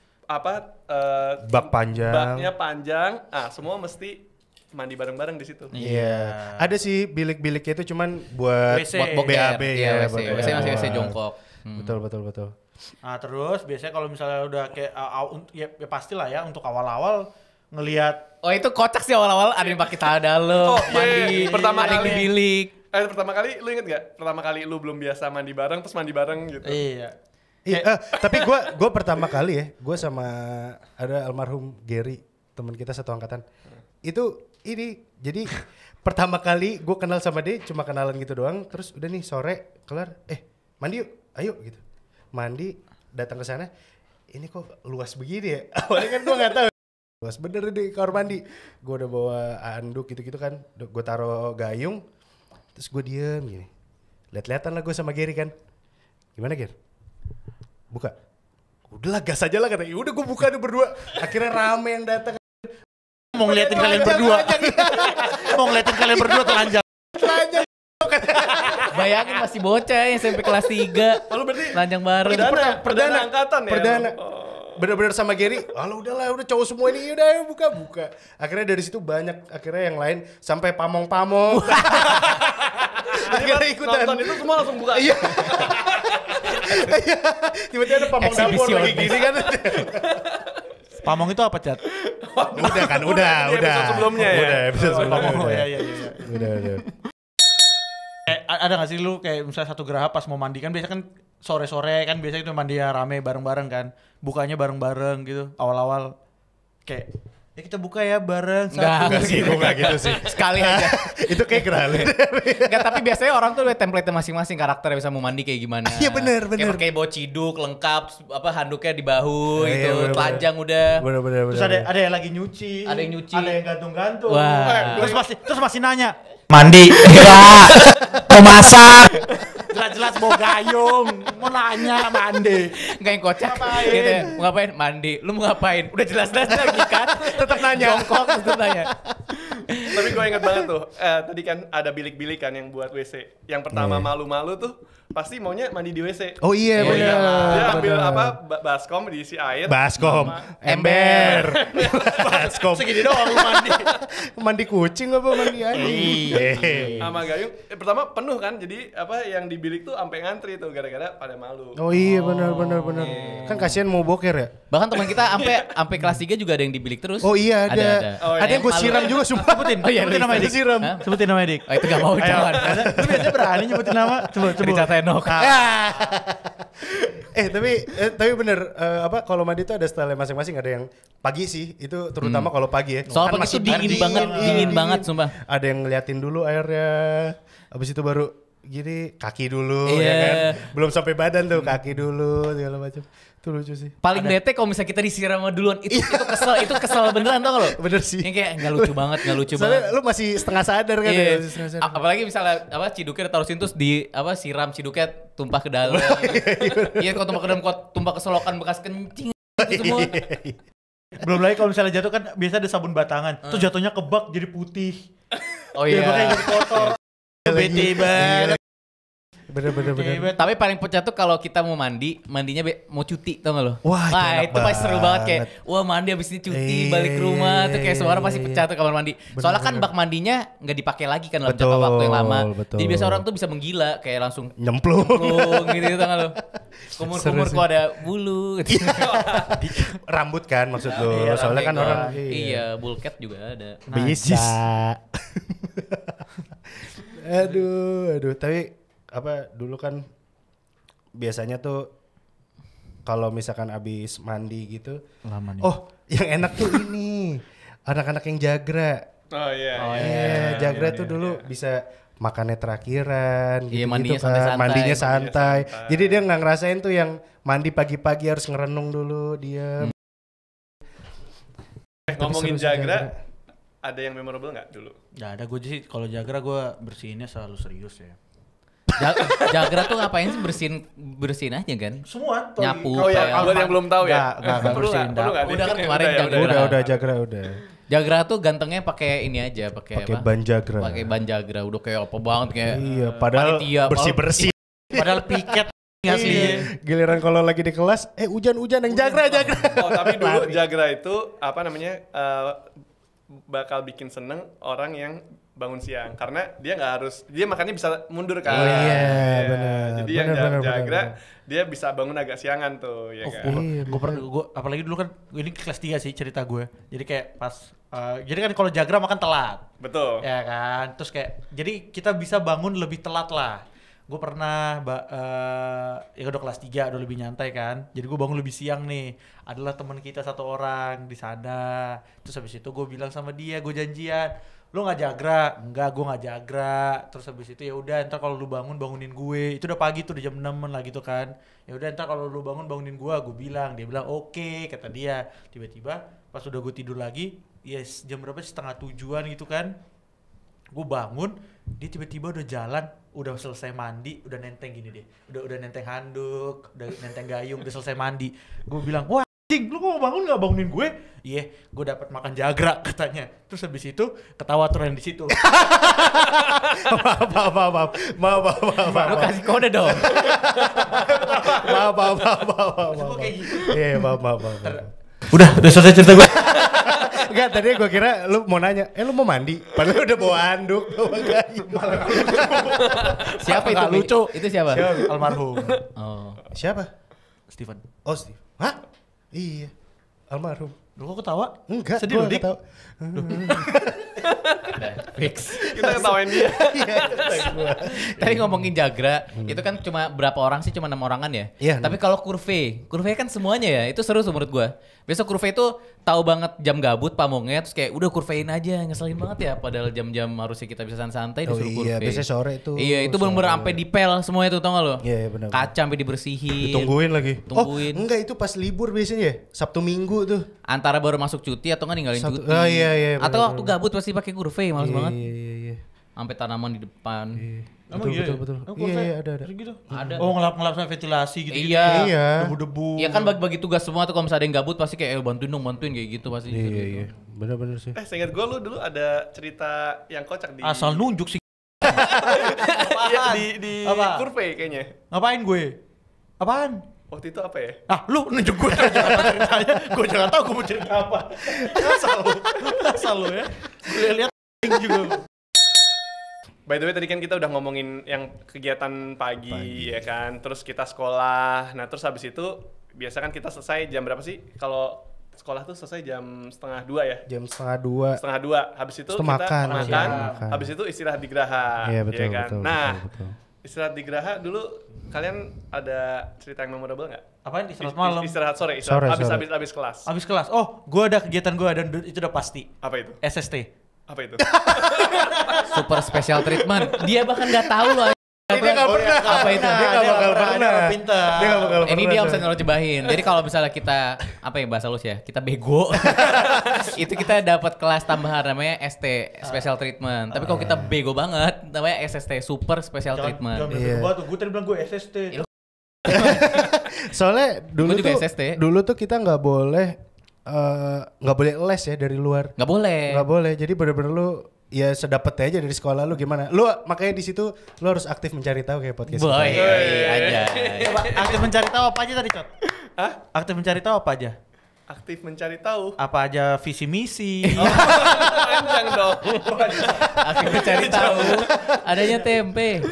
Bak panjang. baknya panjang. Semua mesti mandi bareng-bareng di situ. Iya. Ada sih bilik-biliknya itu cuman buat WC. Buat BAB Iya, ya. WC. buat WC masih BAB. WC jongkok. Betul. Nah terus biasanya kalau misalnya udah kayak ya pastilah ya untuk awal-awal ngelihat Oh itu kocak sih awal-awal ada yang pakai celana dalam, Oh, mandi, pertama ada yang kali. di bilik. Pertama kali lu inget gak? Pertama kali lu belum biasa mandi bareng terus mandi bareng gitu. iya. Iya, tapi gue pertama kali ya, gue sama ada almarhum Gary, teman kita satu angkatan. Itu ini, jadi pertama kali gue kenal sama dia cuma kenalan gitu doang, terus udah nih sore kelar, mandi yuk, ayo gitu. Mandi, datang ke sana, ini kok luas begini ya? Awalnya kan gue nggak tahu. Luas bener di kamar mandi. Gue udah bawa anduk gitu-gitu kan, gue taruh gayung, terus gue diem gini. Lihat-lihatan lah gue sama Gary kan. Gimana Ger? Buka. Udahlah gas aja lah kata. Udah gue buka nih berdua. Akhirnya rame yang datang. Mau ngeliatin kalian berdua. Mau ngeliatin kalian berdua telanjang. Bayangin masih bocah ya SMP kelas 3. Lalu berarti Lanjang bareng. perdana angkatan ya. Perdana. Bener-bener sama Gary, udahlah, udah cowok semua ini, udah ayo buka. Akhirnya dari situ banyak, akhirnya yang lain sampai pamong-pamong. Akhirnya ikutan. Nonton itu semua langsung buka. Iya. Tiba-tiba ada pamong dapur lagi gini kan. Pamong itu apa, Cat? Udah kan, udah. Episode sebelumnya ya. Udah, episode sebelumnya. Pamong, udah. iya. Udah. Ada gak sih lu kayak misalnya satu geraha pas mau mandi kan biasa kan sore-sore kan biasanya itu mandi rame bareng-bareng kan. Bukanya bareng-bareng gitu awal-awal. Kayak ya kita buka ya bareng. Enggak sih, gue gak gitu sih. Sekali aja. Itu kayak gerah. Enggak, tapi biasanya orang tuh udah template masing-masing karakternya bisa mau mandi kayak gimana. Iya, bener. Kayak pakai bawa ciduk lengkap, apa handuknya di bahu Iya, gitu, bener. telanjang udah. Bener. Terus ada yang lagi nyuci. Ada yang nyuci. Ada yang gantung-gantung. Wah. Terus masih nanya. Mandi. Enggak. Mau masak. Jelas-jelas bawa gayung. Mau nanya mandi. Enggak yang kocak. Ngapain? Gitu ya. Mau ngapain? Mandi. Lu mau ngapain? Udah jelas-jelas lagi kan. Tetap nanya. Jongkok tetap nanya. Tapi gue inget banget tuh, tadi kan ada bilik-bilik kan yang buat WC. Yang pertama malu-malu tuh pasti maunya mandi di WC. Oh iya, Oh, bener. iya. Dia ambil Bener. apa baskom diisi air. Baskom, sama- ember, baskom. Segini doang lu mandi. Mandi kucing apa mandi anjing? sama gayung. Pertama penuh kan, jadi apa yang di bilik tuh sampai ngantri tuh gara-gara pada malu. Oh iya benar. Kan kasihan mau boker ya. Bahkan teman kita sampai kelas 3 juga ada yang di bilik terus. Oh iya ada. Oh, Ada yang gue malu. siram juga sumpah. Sebutin, Oh iya, sebutin namanya Dik. Siram. Hah? Sebutin namanya Dik. Oh itu gak mau jangan. Lu biasanya berani nyebutin nama? Coba. Richard Tenok. Tapi bener apa kalau mandi itu ada style masing-masing, ada yang pagi sih itu terutama kalau pagi ya. Soal Kan pagi masih itu dingin banget, iya, dingin banget sumpah. Ada yang ngeliatin dulu airnya, habis itu baru gini kaki dulu Iya. ya kan. Belum sampai badan tuh, kaki dulu segala macam. Itu lucu sih. Paling bete kalau misalnya kita disiram sama duluan itu kesel beneran tau gak lo? Bener sih. Yang kayak nggak lucu banget. Soalnya lu masih setengah sadar kan Iya. ya, masih setengah sadar. Apalagi misalnya ciduknya ditaruh situ terus siram ciduknya tumpah ke dalam. Iya kalau tumpah ke dalam tumpah ke selokan bekas kencing itu semua. Belum lagi kalau misalnya jatuh kan biasa ada sabun batangan. Terus jatuhnya ke bak jadi putih. Oh Ya, makanya iya. jadi kotor. Bete banget. Bener. Tapi paling pecah tuh kalau kita mau mandinya mau cuti tau gak lo? Wah, itu enak itu pasti seru banget kayak banget. wah mandi abis ini cuti Iya, balik ke rumah tuh kayak semua orang pasti iya. pecah tuh kamar mandi. Soalnya kan bak mandinya nggak dipakai lagi kan dalam jangka waktu yang lama. Betul. Jadi biasa orang tuh bisa menggila kayak langsung Nyemplung. plung gitu tau gak lo? Kumur-kumur Seru sih. kok ada bulu gitu. Rambut kan maksud lu. Iya, Soalnya kan Rambut orang gua. Iya, bullcat juga ada. bisa. aduh, tapi apa dulu kan biasanya tuh kalau misalkan abis mandi gitu, Lama nih. oh yang enak tuh ini anak-anak yang jagra. Oh iya. Jagra tuh dulu bisa makannya terakhiran gitu, Iya, mandinya kan. santai-santai. Mandinya santai. Mandinya santai. Jadi dia nggak ngerasain tuh yang mandi pagi-pagi harus ngerenung dulu dia. Ngomongin seru sih Jagra, ada yang memorable nggak dulu? Gak ada, gue sih kalau jagra gue bersihinnya selalu serius ya. Jagra tuh ngapain sih bersihin aja kan? Semua. Nyapu, Oh ya, pel. buat yang belum tahu ya. Nggak Perlu bersihin, Perlu nggak? Udah kan Ya, kemarin ya, Jagra. Udah Jagra udah. Jagra tuh gantengnya pakai ini aja, pakai apa? Ban Jagra. Pakai ban Jagra. Udah kayak apa banget kayak. Iya, padahal panitia, bersih-bersih. Padahal piket asli. Iya. Giliran kalau lagi di kelas, hujan-hujan yang Jagra. Oh tapi dulu Jagra itu apa namanya bakal bikin seneng orang yang bangun siang karena dia nggak harus dia makannya bisa mundur kan. Oh iya, Ya, benar. Jadi yang Benar, Jagra benar. dia bisa bangun agak siangan tuh ya kan. Gue apalagi dulu kan ini kelas 3 sih cerita gue. Jadi kayak pas jadi kan kalau jagra makan telat. Betul. Ya kan. Terus kayak jadi kita bisa bangun lebih telat lah. Gue pernah ya udah kelas 3 udah lebih nyantai kan. Jadi gue bangun lebih siang nih. Adalah teman kita satu orang di sana. Terus habis itu gue bilang sama dia, gue janjian, lu nggak jagra, enggak gue nggak jagra, terus habis itu ya udah ntar kalau lu bangunin gue, itu udah pagi tuh udah jam 6 lah gitu kan, ya udah ntar kalau lu bangunin gue bilang, dia bilang oke, kata dia. Tiba-tiba pas udah gue tidur lagi, yes jam berapa sih, 6:30 gitu kan, gue bangun, dia tiba-tiba udah jalan, udah selesai mandi, udah nenteng gini deh, udah nenteng handuk, udah nenteng gayung, udah selesai mandi. Gue bilang, wah anjing, lu mau bangun nggak bangunin gue? Iya, gue dapat makan jagra katanya. Terus habis itu ketawa tuh yang di situ. Maaf. Lu kasih kode dong. Maaf. Kayak gitu. Iya, maaf. Udah selesai cerita gue. Enggak, tadi gue kira lu mau nanya, lu mau mandi? Padahal udah bawa handuk, bawa gayung. Siapa itu? Nggak lucu. Itu siapa? Almarhum Oh. Siapa? Steven. Oh, Steve. Hah? Iya. Almarhum. Lu kok ketawa? Enggak, Sedih lu, gua Dik. nggak tahu. Udah, fix. Kita ketawain dia. Tadi ngomongin jagra, itu kan cuma berapa orang sih? Cuma 6 orangan ya? Iya, Tapi kalau kurve kan semuanya ya, itu seru menurut gua. Besok kurve itu tahu banget jam gabut pamongnya, terus kayak udah kurvein aja, ngeselin banget ya. Padahal jam-jam harusnya kita bisa santai Oh disuruh iya, kurve. biasanya sore itu. Iya, itu bener-bener sampai dipel semua itu, tau gak lo? Iya, benar. Kaca sampai dibersihin. Ditungguin lagi. Tungguin. Oh, enggak, itu pas libur biasanya ya? Sabtu Minggu tuh. Antara baru masuk cuti atau nggak ninggalin Sabtu- cuti. oh, iya, Atau bener, waktu gabut pasti pakai kurve, males banget. Iya. Sampai tanaman di depan. Emang iya? Betul. Emang Iya, kurve? ada. Gitu? Ada. Oh ngelap ventilasi gitu. Iya. Iya. Debu-debu. Iya kan bagi-bagi tugas semua tuh, kalau misalnya ada yang gabut pasti kayak bantuin kayak gitu pasti. Iya. Bener-bener sih. Seingat gue lu dulu ada cerita yang kocak di Asal nunjuk sih. Iya, di Apa? kurve kayaknya. Ngapain gue? Apaan? Waktu itu apa ya? Ah, lu nunjuk gue aja apa ceritanya. Gue jangan tahu gue mau cerita apa. Asal lu ya. Gue lihat juga. By the way tadi kan kita udah ngomongin yang kegiatan pagi ya kan, terus kita sekolah. Nah terus habis itu biasa kan kita selesai jam berapa sih? Kalau sekolah tuh selesai jam 1:30 ya? Jam 1:30. 1:30. Habis itu Terus kita makan. makan. Makan. Habis itu istirahat di Graha. Iya, betul, ya kan? betul. Nah betul. istirahat di Graha dulu kalian ada cerita yang memorable nggak? Apaan istirahat malam? Istirahat sore. Sore. Habis kelas. Abis kelas. Oh, gue ada kegiatan gue dan itu udah pasti. Apa itu? SST. Apa itu? Super special treatment. Dia bahkan nggak tahu loh. Dia nggak pernah. Apa itu? Dia nggak bakal pernah. Pintar. Dia nggak bakal pernah. Ini dia bisa ngejebahin. Jadi kalau misalnya kita apa ya bahasa lu ya, kita bego. Itu kita dapat kelas tambahan namanya ST special treatment. Tapi kalau kita bego banget namanya SST super special treatment. Jangan Iya. bego tuh. Gue tadi bilang gue SST. Soalnya dulu Gua juga tuh SST. dulu tuh kita nggak boleh les ya dari luar. Nggak boleh. Nggak boleh. Jadi bener-bener lu ya sedapetnya aja dari sekolah lu gimana. Lu makanya di situ lu harus aktif mencari tahu kayak podcast Boy, kita. aja. Coba aktif mencari tahu apa aja tadi, Cot? Hah? Aktif mencari tahu apa aja? Aktif mencari tahu. Apa aja visi misi? Panjang dong. Aku mencari tahu adanya tempe.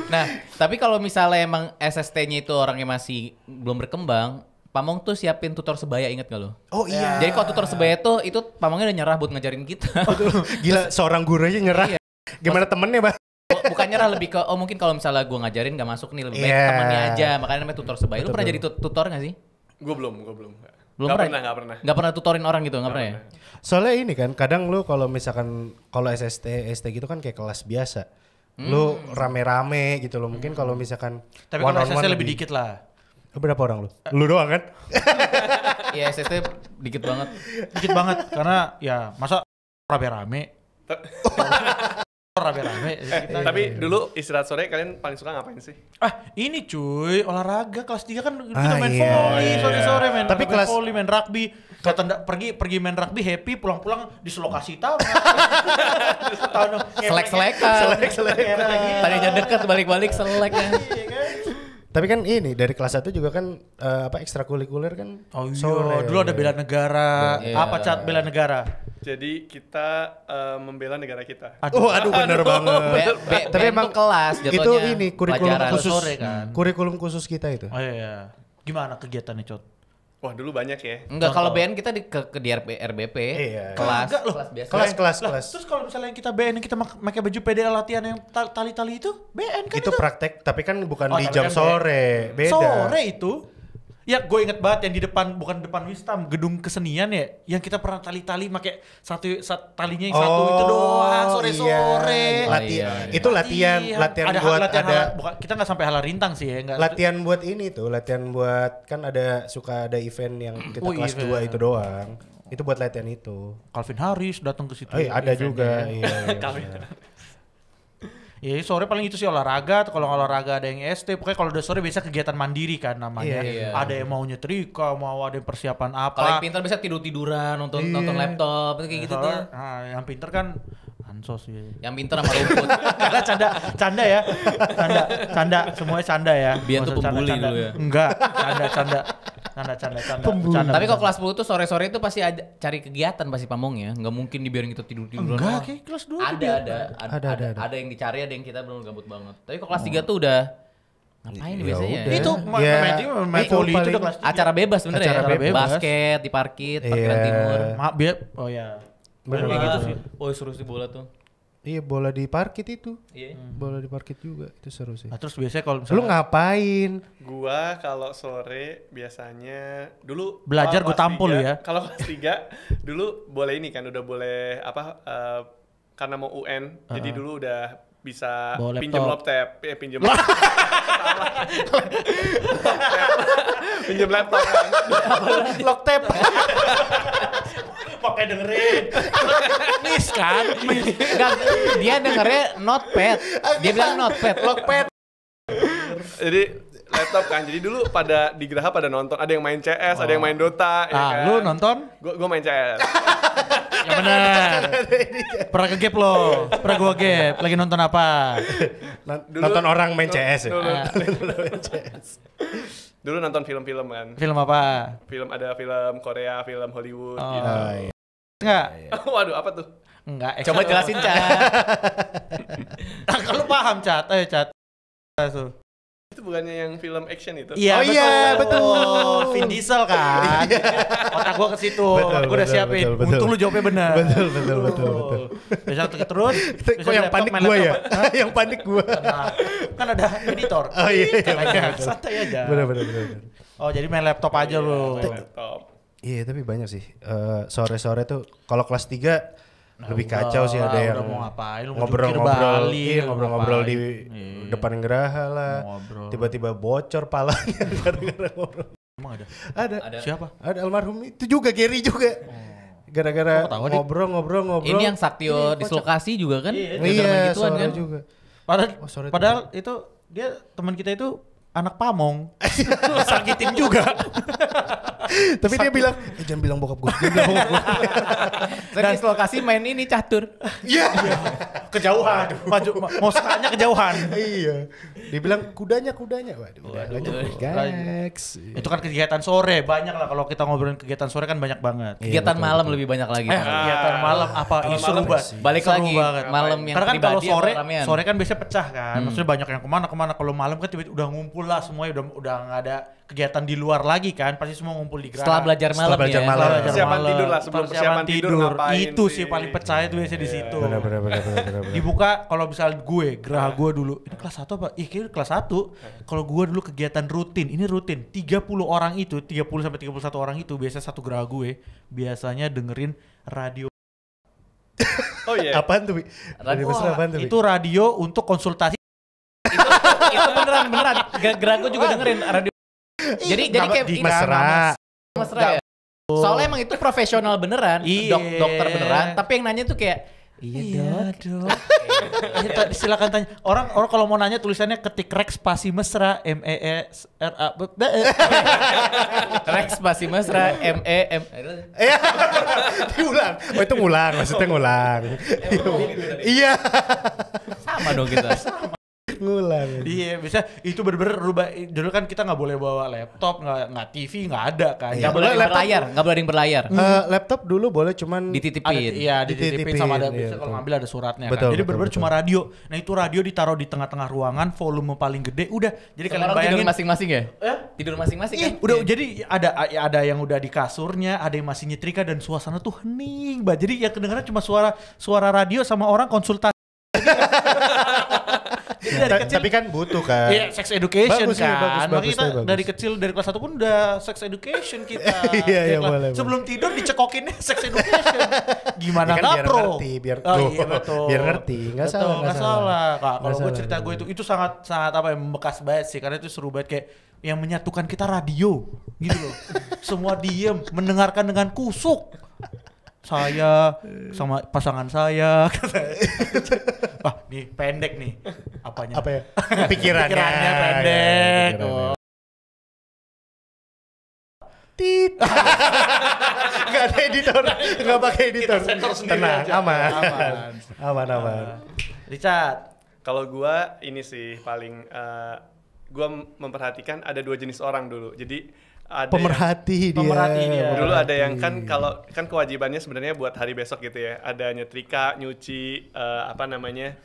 Nah, tapi kalau misalnya emang SST-nya itu orangnya masih belum berkembang, Pamong tuh siapin tutor sebaya, inget gak lo? Oh iya. Jadi kalau tutor sebaya tuh itu Pamongnya udah nyerah buat ngajarin kita. Gila, seorang guru aja nyerah. Iya. Gimana temennya, Bang? Bukan nyerah, lebih ke mungkin kalau misalnya gue ngajarin gak masuk nih, lebih baik Iya. temennya aja. Makanya namanya tutor sebaya. Lu Betul, pernah betul. jadi tutor gak sih? Gue belum. Belum Nggak pernah? nggak pernah. Gak pernah tutorin orang gitu, gak pernah ya? Soalnya ini kan kadang lu kalau misalkan kalau ST gitu kan kayak kelas biasa. Lu rame-rame gitu loh. Mungkin kalau misalkan Tapi kalau one on one SST lebih dikit lah. Berapa orang lu? Lu doang kan? Iya, SST dikit banget. Dikit banget karena ya masa rame-rame. Rame-rame. Tapi dulu istirahat sore kalian paling suka ngapain sih? Ah, ini cuy, olahraga kelas 3 kan kita Ah, main iya. volley sore-sore main. Tapi main kelas- volley, main rugby. Kata pergi main rugby happy, pulang-pulang dislokasi tahu. Selek-selekan. Tadinya deket balik-balik selek kan. Tapi kan ini dari kelas 1 juga kan ekstrakurikuler kan Oh iya, sore. dulu ada bela negara. Iya. Apa Cat bela negara? Jadi kita membela negara kita. Aduh bener banget. Tapi emang kelas itu jatuhnya. ini kurikulum pelajaran. khusus Sore kan. kurikulum khusus kita itu. Oh iya. Gimana kegiatannya, Cot? Wah dulu banyak ya. Enggak, kalau BN kita ke di RBP. Iya. Kelas, Enggak loh. kelas biasa. Kelas. Terus kalau misalnya yang kita BN yang kita pakai baju PDL latihan yang tali-tali itu BN kan Itu praktek tapi kan bukan Oh, di tapi jam kan sore. Beda. Sore itu. Ya gue inget banget yang di depan, bukan depan Wisdom, gedung kesenian ya, yang kita pernah tali-tali pakai talinya yang satu itu doang sore-sore. Itu latihan buat bukan, kita nggak sampai Halarintang sih ya, nggak. Latihan buat ini tuh, latihan buat kan suka ada event yang kita kelas 2 itu doang. Itu buat latihan itu. Calvin Harris datang ke situ. Ada juga. Iya. Ya sore paling itu sih olahraga, atau kalau olahraga ada yang ST, pokoknya kalau udah sore biasa kegiatan mandiri kan namanya. Iya. Ada yang mau nyetrika, mau ada yang persiapan apa. Kalau yang pintar bisa tiduran, nonton laptop, kayak gitu tuh. Nah, yang pintar kan ansos ya. Yang pintar sama rumput. Karena canda ya. Canda, semuanya canda ya. Biar tuh pembuli dulu ya. Enggak, canda. Tapi kalau kelas 10 tuh sore-sore itu pasti cari kegiatan pasti pamongnya. Nggak mungkin dibiarin kita tidur-tiduran. Enggak, kayak kelas 2 ada yang dicari, ada yang kita belum gabut banget. Tapi kalau kelas 3 tuh udah ngapain biasanya? Itu main volley itu udah kelas 3. Acara bebas bener ya? Acara bebas. Basket di parkit, Parkiran Timur. Oh ya. Bener kayak gitu sih. Oh seru sih bola tuh. Iya, bola di parkit itu. Iya. Bola di parkit juga, itu seru sih. Nah, terus biasanya kalau misalnya Lu ngapain? Gua kalau sore biasanya dulu belajar kelas gue tampol 3, ya. Kalau kelas 3 dulu boleh ini kan, udah boleh karena mau UN, jadi dulu udah bisa bawa pinjem laptop. pinjem pinjem laptop kan. Loktep. Pakai dengerin. Miss kan? Enggak, dia dengernya notepad. Dia bilang notepad. Lokpad. Jadi laptop kan. Jadi dulu pada di Geraha pada nonton, ada yang main CS, ada yang main Dota ya kan. Lu nonton? Gua main CS. Yang benar. Pernah ke gap lo? Pernah gua gap. Lagi nonton apa? Nonton orang main CS ya? Dulu nonton film-film kan. Film apa? Ada film Korea, film Hollywood gitu. Iya. Enggak. Waduh, apa tuh? Enggak. Coba jelasin, Cat. Kalau paham, Cat. Ayo, Cat. Itu bukannya yang film action itu? Iya, betul. Vin Diesel kan. Otak gua ke situ. Gua udah siapin. Untung lu jawabnya benar. Betul. Besok terus. Kok yang panik gua ya? Yang panik gua. Kan ada editor. Oh iya. Santai aja. Bener. Oh, jadi main laptop aja lu. Main laptop. Iya, tapi banyak sih. Sore-sore tuh kalau kelas 3 lebih kacau sih, ada yang mau ngapain, lu mau jungkir Bali, ngobrol di depan Geraha lah. Ngobrol. Tiba-tiba bocor palanya gara-gara ngobrol. Emang ada? Ada. Siapa? Ada almarhum itu juga, Gary juga. Gara-gara ngobrol. Ini yang Saktio dislokasi juga kan? Iya, gituan sore kan? juga. Padahal itu dia teman kita itu anak pamong. Sakitin juga. Tapi dia bilang, jangan bilang bokap gue. Dan dislokasi main ini catur. Iya. Kejauhan. Mau sekanya kejauhan. Iya. Dia bilang kudanya. Waduh, lanjut. Gax. Itu kan kegiatan sore, banyak lah kalau kita ngobrolin kegiatan sore kan banyak banget. Kegiatan malam lebih banyak lagi. Kegiatan malam apa isu Balik seru lagi banget. malam yang karena kan kalau pribadi sore kan biasanya pecah kan. Maksudnya banyak yang kemana. Kalau malam kan tiba-tiba udah ngumpul lah semuanya, udah nggak ada kegiatan di luar lagi kan. Pasti semua ngumpul di Geraha. Setelah belajar malam ya. Persiapan tidur lah, sebelum persiapan tidur ngapain itu sih? sih paling pecah itu biasanya di situ. Benar. Dibuka kalau misal Geraha gue dulu. Ini kelas 1 apa? Kayaknya kelas 1. Kalau gue dulu kegiatan rutin. Ini rutin. 30 orang itu, 30 sampai 31 orang itu biasa satu Geraha gue biasanya dengerin radio. Oh iya. Apaan tuh? Radio besar apaan tuh? Itu radio untuk konsultasi. Itu beneran. Geraha gue juga dengerin radio. Jadi kayak di mesra ya. Soalnya emang itu profesional beneran, Iya. dokter beneran. Tapi yang nanya tuh kayak, iya dok. Silakan tanya. Orang kalau mau nanya tulisannya ketik Rex spasi mesra MESRA. Rex spasi mesra MEM. Iya. Diulang. Oh itu maksudnya ngulang. Iya. Sama dong kita. Ngulang. Iya, bisa itu bener-bener rubah. Dulu kan kita nggak boleh bawa laptop, nggak TV, nggak ada kan. Nggak boleh ada yang berlayar. Laptop dulu boleh cuman Dititipin. Dititipin sama ada iya, bisa kalau ngambil ada suratnya betul, kan. Jadi betul, bener-bener betul. cuma radio. Nah itu radio ditaruh di tengah-tengah ruangan, volume paling gede. Udah, jadi kalian Orang bayangin. tidur masing-masing ya? Tidur masing-masing kan? Udah jadi ada yang udah di kasurnya, ada yang masih nyetrika dan suasana tuh hening banget. Jadi yang kedengaran cuma suara radio sama orang konsultasi. Tapi kan butuh kan. Iya, sex education Bagus, iya, kan. bagus, Makanya bagus, kita bagus. dari kecil dari kelas 1 pun udah sex education kita. Iya, iya, Kelas- boleh, Sebelum tidur dicekokinnya sex education. Gimana Ya kan nggak biar pro? ngerti, biar oh, tuh, iya, betul. biar ngerti, nggak Betul, salah, nggak salah. Kak, kalau Nggak gue salah, cerita nggak gue itu sangat sangat apa ya, membekas banget sih karena itu seru banget kayak yang menyatukan kita radio gitu loh. Semua diem mendengarkan dengan kusuk. Saya sama pasangan saya. Wah, nih pendek nih. Apanya? Apa ya? Pikirannya. Pikirannya pendek. Pikirannya. Oh. Tit. Gak ada editor, gak pakai editor. Tenang, aja. aman. Aman. Aman. Richard. Kalau gua ini sih paling gua memperhatikan ada 2 jenis orang dulu. Jadi ada Pemerhati dia. Pemerhati dia. dulu ada yang kalau kan kewajibannya sebenarnya buat hari besok gitu ya. Ada nyetrika, nyuci apa namanya?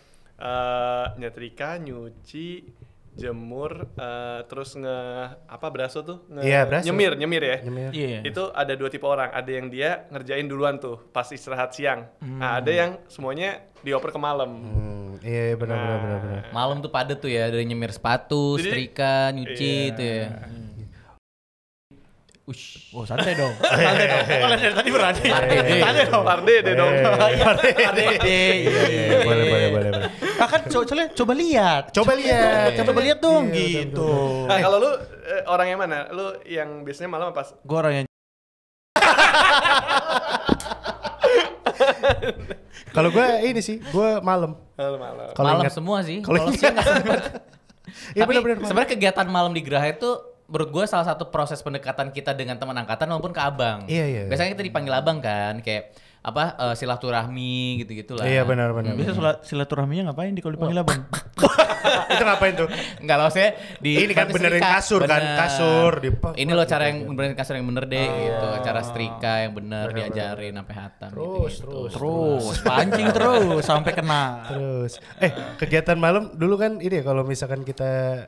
Nyetrika, nyuci, jemur, terus beraso tuh? Iya, beraso. Nyemir ya. Nyemir. Iya. Itu ada 2 tipe orang. Ada yang dia ngerjain duluan tuh pas istirahat siang. Nah, ada yang semuanya dioper ke malam. Iya, benar. Malam tuh padet tuh ya, dari nyemir sepatu, Jadi- setrika, nyuci Iya. itu ya. Oh, santai dong. Santai dong. Kalian dari tadi berani. Santai dong. Parde deh dong. Iya. Boleh. Kan coba lihat. Coba lihat, Coba lihat dong Iya, gitu. Nah, kalau lu orang yang mana? Lu yang biasanya malam apa? Gue orang yang Kalau gue ini sih, gue malam. Malam. Kalau Malam ingat- semua sih. kalau Kalau siang nggak sempet. Iya, Tapi benar-benar malam. sebenarnya kegiatan malam di Geraha itu menurut gue salah satu proses pendekatan kita dengan teman angkatan maupun ke abang. Iya. Biasanya kita dipanggil abang kan, kayak apa silaturahmi gitu-gitu lah. Iya, benar. biasa silaturahminya ngapain di kalau dipanggil abang? Itu ngapain tuh? Enggak loh, saya di Ini kan berarti benerin setrika. kasur kan, Bener. kasur Ini loh cara yang benerin kasur yang bener deh gitu, cara setrika yang bener diajarin sampai hatam gitu. Terus pancing terus sampai kena. Terus, kegiatan malam dulu kan ini ya kalau misalkan kita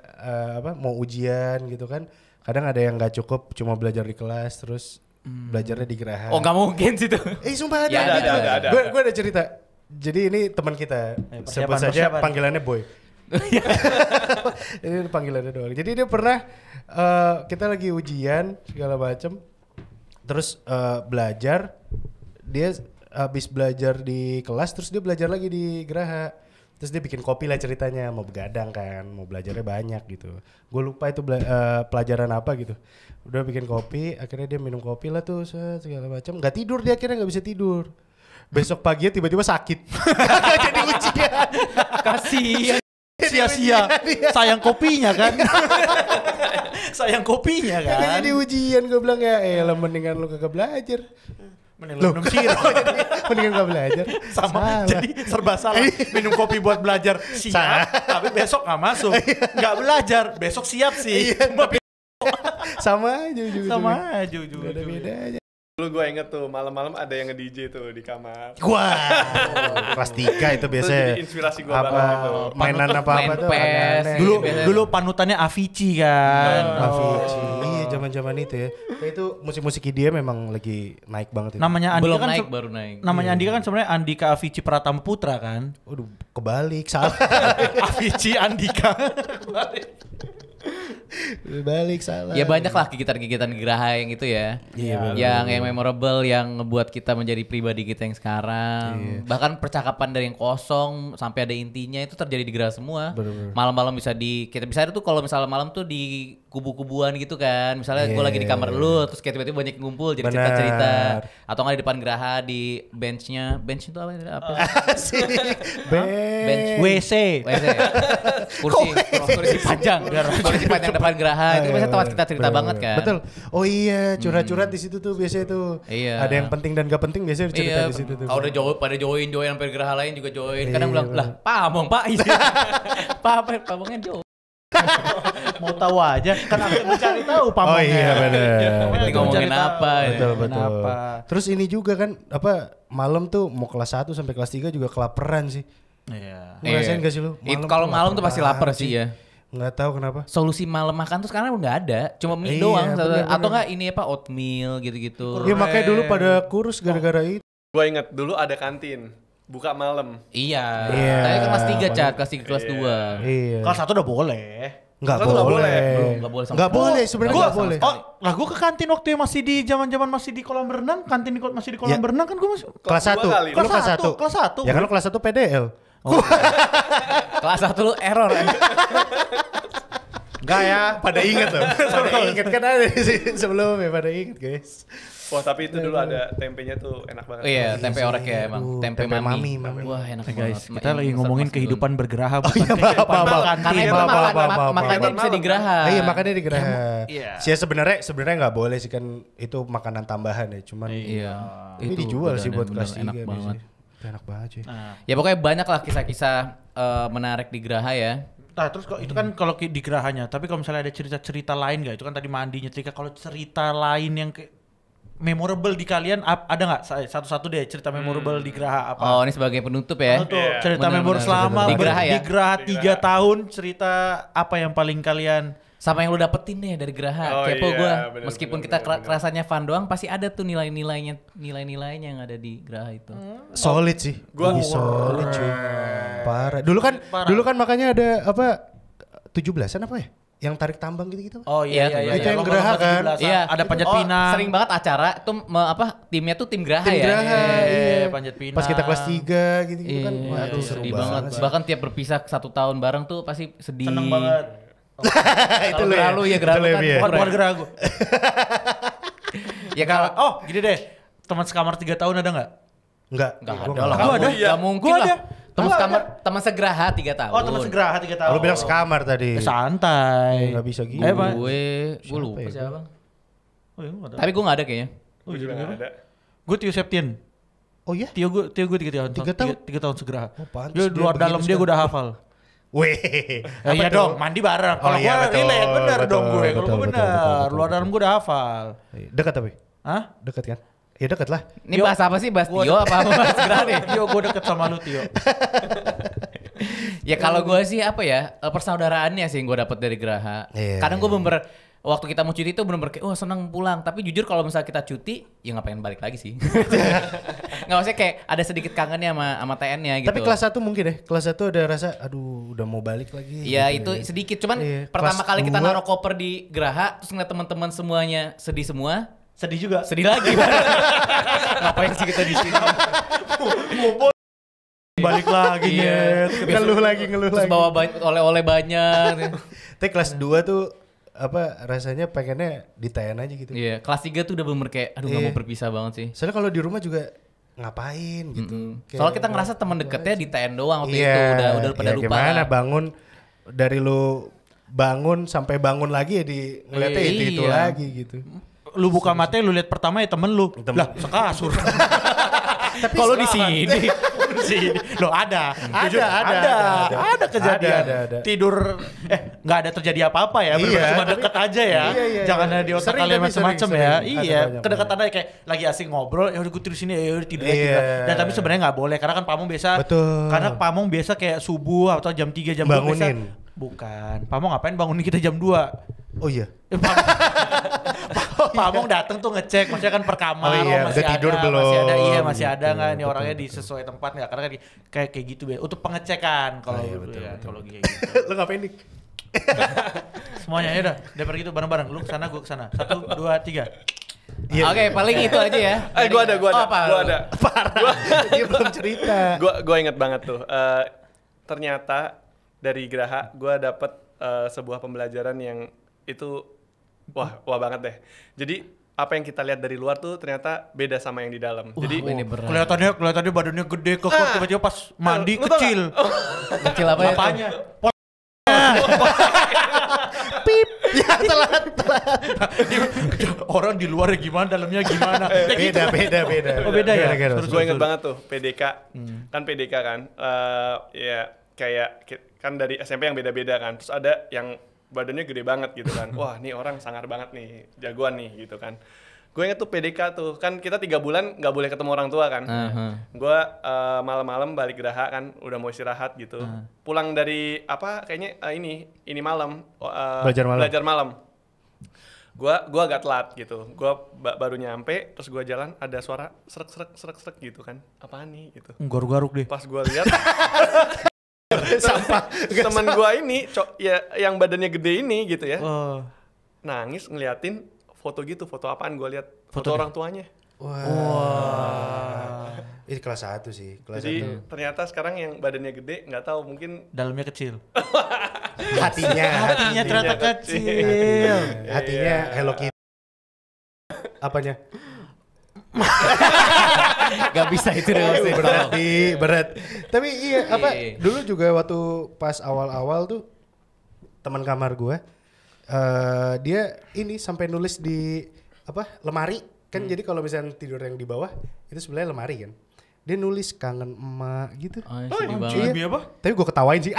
mau ujian gitu kan, kadang ada yang nggak cukup cuma belajar di kelas, terus belajarnya di Geraha. Oh nggak mungkin sih tuh. Sumpah ada. Ya, ada. Gue ada cerita. Jadi ini teman kita, sebut saja persiapan. panggilannya Boy. Ini panggilannya doang. Jadi dia pernah kita lagi ujian segala macem, terus belajar, dia habis belajar di kelas, terus dia belajar lagi di Geraha. Terus dia bikin kopi lah ceritanya, mau begadang kan, mau belajarnya banyak gitu. Gue lupa itu pelajaran apa gitu. Udah bikin kopi, akhirnya dia minum kopi lah tuh segala macam. Nggak tidur dia, akhirnya nggak bisa tidur. Besok paginya tiba-tiba sakit. Jadi ujian. Kasihan. Sia-sia. Sayang kopinya kan. Sayang kopinya Kagak kan. jadi ujian, gue bilang ya, mendingan lu kagak belajar. Mending minum sirup. Mendingan gak belajar. Sama Salah. jadi serba salah. Minum kopi buat belajar siap, tapi besok nggak masuk. Nggak belajar, besok siap sih. Sama aja ujung-ujungnya. Sama aja Gak ada ujung-ujungnya. bedanya. Dulu gue inget tuh malam-malam ada yang nge-DJ tuh di kamar. Wah, kelas 3 itu biasanya. jadi inspirasi gua banget itu. Mainan apa-apa Main tuh. PES. aneh-aneh. Dulu Biasanya- dulu panutannya Avicii kan. Avicii. Iya, zaman-zaman itu ya. Kayak itu musik-musik dia memang lagi naik banget itu. Namanya Andika Belum kan naik, baru naik. Namanya Andika kan sebenarnya Andika Avicii Pratama Putra kan. Waduh, kebalik, salah. Avicii Andika. Kebalik, salah. Ya banyak lah kegiatan-kegiatan Geraha yang itu ya. Iya, yang memorable, yang ngebuat kita menjadi pribadi kita yang sekarang. Bahkan percakapan dari yang kosong sampai ada intinya itu terjadi di Geraha semua. Bener-bener. Malam-malam kita bisa ada tuh kalau misalnya malam tuh di kubu-kubuan gitu kan. Misalnya gue lagi di kamar lu terus kayak tiba-tiba banyak yang ngumpul jadi Bener. cerita-cerita, atau nggak di depan Geraha di bench itu apa? Asik. Bench WC. WC. kursi panjang depan Geraha itu biasanya tempat kita cerita banget kan. Betul. Oh iya, curhat-curhat di situ tuh biasanya tuh. Iya. Ada yang penting dan gak penting biasanya cerita di situ tuh. Kalau udah pada join sampai Geraha lain juga join. Kadang bilang, "Lah, Pamong, Pak." Iya. Pamongnya join. Mau tahu aja kan aku yang mencari tahu Oh pamongnya. iya benar. Ini ngomongin apa ya? Betul betul. Kenapa? Terus ini juga kan malam tuh mau kelas 1 sampai kelas 3 juga kelaparan sih. Iya. Ngerasain gak sih lu? Kalau malam tuh pasti lapar sih ya. Nggak tahu kenapa. Solusi malam makan tuh sekarang udah nggak ada, cuma mie Iya, doang bener-bener. atau enggak ini apa oatmeal gitu-gitu. Ya makanya dulu pada kurus gara-gara itu. Gue inget dulu ada kantin. buka malam. Iya. Iya. Tapi kan kelas 3 Cat, kelas 3 kelas 2. Iya. Kelas 1 udah boleh. Nggak Kelas satu nggak boleh. Nggak boleh sama Nggak sekali. boleh sebenarnya Gua nggak boleh. Oh, lah gue ke kantin waktu yang masih di zaman-zaman masih di kolam renang, kantin masih di kolam Ya. renang kan gue masih Kelas 1. dua kali. Lu kelas 1. Kelas 1. Ya kan lu kelas 1 PDL. Kelas 1 lu error. Enggak ya. Pada inget loh. Pada inget kan ada sih sebelumnya pada inget guys. Wah tapi itu dulu ada tempenya tuh enak banget. Oh iya, tempe orek ya emang. Aduh, Tempe tempe mami. mami. Wah, enak Guys, banget. kita lagi ngomongin kehidupan bergeraha bukan iya, kehidupan maaf. makan. Karena itu Maaf, maaf, maaf, maaf. makannya bisa di Geraha. Iya makanya di Geraha. Iya. Ya sebenarnya nggak boleh sih kan itu makanan tambahan ya, cuman Iya. ini dijual sih buat kelas 3 enak banget. Enak banget cuy. Ya pokoknya banyak lah kisah-kisah menarik di Geraha ya. Nah, terus kok itu kan kalau di gerahanya, tapi kalau misalnya ada cerita-cerita lain nggak? Itu kan tadi mandi nyetrika. Kalau cerita lain yang memorable di kalian ada nggak? Satu-satu deh cerita memorable di Geraha apa? Oh, ini sebagai penutup ya. Tuh, Iya. cerita Benar, memorable benar, selama benar. Di Geraha ya? di Geraha 3 tahun, cerita apa yang paling kalian Sama yang lu dapetin deh dari Geraha. Oh Kepo iya, gua. bener, Meskipun bener, kita bener, bener. kerasanya fun doang, pasti ada tuh nilainya yang ada di Geraha itu. Solid sih. Gua- Ih, solid cuy. Parah. Dulu kan makanya ada apa 17-an apa ya? Yang tarik tambang gitu-gitu. Oh Iya, itu yang Lomba-lomba Geraha kan? 17-an. Iya. Ada panjat Oh, pinang. sering banget acara tuh timnya tuh tim Geraha Tim ya. Geraha, iya. panjat pinang. Pas kita kelas 3 gitu-gitu kan. Iya, Waduh, seru sedih banget. banget. Bahkan tiap berpisah 1 tahun bareng tuh pasti sedih. Seneng banget. Itu lu ya. Geraha lu ya, Geraha Itu lu lu kan. ya. Bukan Geraha gue. Ya kalau Oh, gini deh. Teman sekamar 3 tahun ada nggak? Enggak. Enggak gua ada lah. Gua ada. Enggak mungkin Gua lah. ada. Teman Gua sekamar, ada. teman segeraha 3 tahun. Oh, teman segeraha 3 tahun. Lu bilang sekamar tadi. Santai. Nggak bisa gitu. Pak. Gue lupa ya? siapa. Oh, iya, gua ada. Tapi gue gak ada kayaknya. Gua juga nggak ada. Gue Tio Septian. Oh iya? Tio gue 3 tahun. 3 tahun? 3 tahun segeraha. Oh, pantes Dia dia luar begitu dalam dia gue udah hafal. Weh. Ya, iya dong, mandi bareng. Kalau Oh, iya, gue betul, relate bener betul, dong gue. Kalau betul, gue betul, bener, betul, luar betul, dalam gue udah hafal. Dekat tapi? Hah? Dekat kan? Ya dekat lah. Ini Tio. bahas apa sih? Bahas Gua Tio apa bahas segeraha nih? Tio, gue deket sama lu Tio. Ya kalau gue sih apa ya, persaudaraannya sih yang gue dapet dari Geraha. Iya, Kadang gue iya. bener waktu kita mau cuti itu bener-bener kayak, seneng pulang. Tapi jujur kalau misalnya kita cuti, ya nggak pengen balik lagi sih. Nggak maksudnya kayak ada sedikit kangennya sama TN-nya gitu. Tapi kelas 1 mungkin deh. Kelas 1 ada rasa aduh udah mau balik lagi. Iya gitu itu sedikit, cuman Iya. pertama Kelas kali kita 2. naruh koper di Geraha, terus ngeliat teman-teman semuanya sedih semua, Sedih juga. sedih lagi. Ngapain sih kita di sini? Balik lagi Iya. Nyet. Ngeluh lagi. Terus bawa oleh-oleh banyak. Tapi kelas 2 tuh apa rasanya pengennya di TN aja gitu. Iya, kelas 3 tuh udah bener kayak aduh nggak Iya. mau berpisah banget sih. Soalnya kalau di rumah juga ngapain gitu. Kayak- Soalnya kita ngerasa temen deketnya di TN doang waktu Iya, itu udah pada ya lupa. gimana lah. bangun dari lu bangun sampai bangun lagi ya di ngeliatnya itu Iya. lagi gitu. Lu buka mata lu lihat pertama ya temen lu. Temen. Lah, sekasur. Kalau di sini sini. Loh ada. Jujur, ada kejadian. Ada. Tidur nggak ada terjadi apa-apa ya, bener-bener Iya, cuma tapi- deket aja ya. Iya. Jangan ada di otak Sering, kalian tapi macam-macam sering. ya. Ada Iya, banyak kedekatan aja kayak lagi asik ngobrol, ya udah gue tidur sini, ya udah tidur aja. Iya. Dan tapi sebenarnya nggak boleh karena kan pamong biasa. Betul. Karena pamong biasa kayak subuh atau jam 3 jam 2 biasa. Bangunin. Bukan. Pamong ngapain bangunin kita jam 2? Oh iya. Pamong dateng tuh ngecek, maksudnya kan per kamar, Oh iya, masih udah tidur ada, belum? masih ada, iya masih Gitu, ada nggak nih betul, orangnya di betul. sesuai tempat nggak? Karena kan kayak gitu untuk pengecekan kalau iya, dulu betul, ya, betul. kalau kayak gitu. Lu ngapain dik? Semuanya ya udah, daripada gitu bareng-bareng. Lu kesana, gue kesana. 1, 2, 3. Iya. Oke, paling itu aja ya. Gua ada. Oh, apa? Gua ada. Dia belum cerita. Gua inget banget tuh. Ternyata dari Geraha gua dapet sebuah pembelajaran yang itu wah banget deh. Jadi apa yang kita lihat dari luar tuh ternyata beda sama yang di dalam. Jadi ini berat. Kelihatannya badannya gede, kekor, tiba-tiba pas mandi lu tau kecil. Kecil apa ya? Apanya? Ya telat. Orang di luar gimana, dalamnya gimana? Beda. Oh, beda ya? Gara-gara. Terus gue inget banget tuh PDK kan PDK kan ya kayak kan dari SMP yang beda-beda kan, terus ada yang badannya gede banget gitu kan, wah nih orang sangar banget nih, jagoan nih gitu kan. Gue inget tuh PDK tuh kan kita 3 bulan nggak boleh ketemu orang tua kan. Gue malam-malam balik Geraha kan, udah mau istirahat gitu, pulang dari apa kayaknya ini malam Belajar malam. Gua agak telat gitu. Gua baru nyampe, terus gua jalan ada suara srek gitu kan. Apaan nih gitu. Garuk-garuk deh. Pas gua lihat Sampah. teman gua ini, ya yang badannya gede ini gitu ya. Oh. Nangis ngeliatin foto gitu, foto apaan gua lihat? Foto Foto orang tuanya. Wah. Ini kelas 1 sih, kelas Jadi 1. ternyata sekarang yang badannya gede nggak tahu mungkin Dalamnya kecil. Hatinya ternyata kecil. Hatinya Hello Kitty. Apanya? Gak bisa itu dong. Berat. Tapi iya, apa Iya. dulu juga waktu pas awal-awal tuh teman kamar gue dia ini sampai nulis di apa lemari kan. Jadi kalau misalnya tidur yang di bawah itu sebenarnya lemari kan. Dia nulis kangen emak gitu. Oh, sedih banget. Iya. Lebih apa? Tapi gue ketawain sih.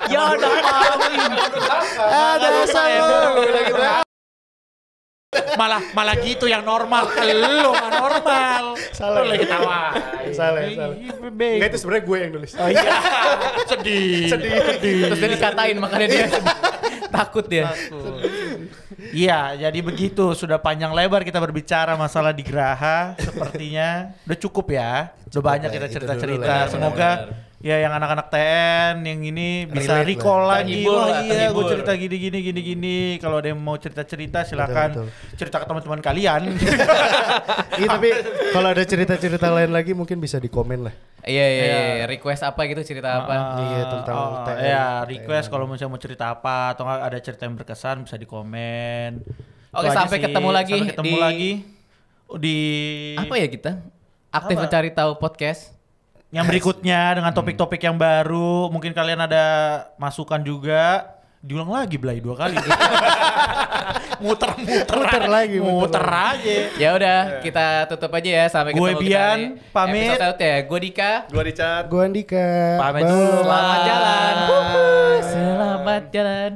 Ya udah Ada salah. malah gitu yang normal. Lu mah normal. Salah. Lu lagi tawa. Salah. Enggak, itu sebenarnya gue yang nulis. Oh iya. Sedih. Terus dia dikatain makanya dia takut dia. Iya, jadi begitu. Sudah panjang lebar kita berbicara masalah di Graha. Sepertinya udah cukup ya. Udah banyak kita itu cerita-cerita. dulu lah. Semoga ya yang anak-anak TN yang ini bisa Relate recall lah. lagi. Terhibur Wah lah, iya, gue terhibur. cerita gini. Kalau ada yang mau cerita-cerita silakan Betul. cerita ke teman-teman kalian. Iya, tapi kalau ada cerita-cerita lain lagi mungkin bisa di komen lah. Iya, request apa gitu, cerita apa. Iya, tentang TN. Ya, request kalau misalnya mau cerita apa atau nggak ada cerita yang berkesan bisa di komen. Oke, Itu aja sampai sih. ketemu lagi Sampai ketemu di- lagi di Apa ya kita? Aktif Apa? mencari tahu podcast. yang berikutnya dengan topik-topik yang baru. Mungkin kalian ada masukan juga. Diulang lagi Blay 2 kali. muter lagi. Muter aja. Ya udah, kita tutup aja ya sampai Gue ketemu Bian, kita di pamit. episode selanjutnya. Gue Dika. gua Richard. Gue Andika. Pamit Bye. dulu. Selamat jalan. Bye. Selamat jalan.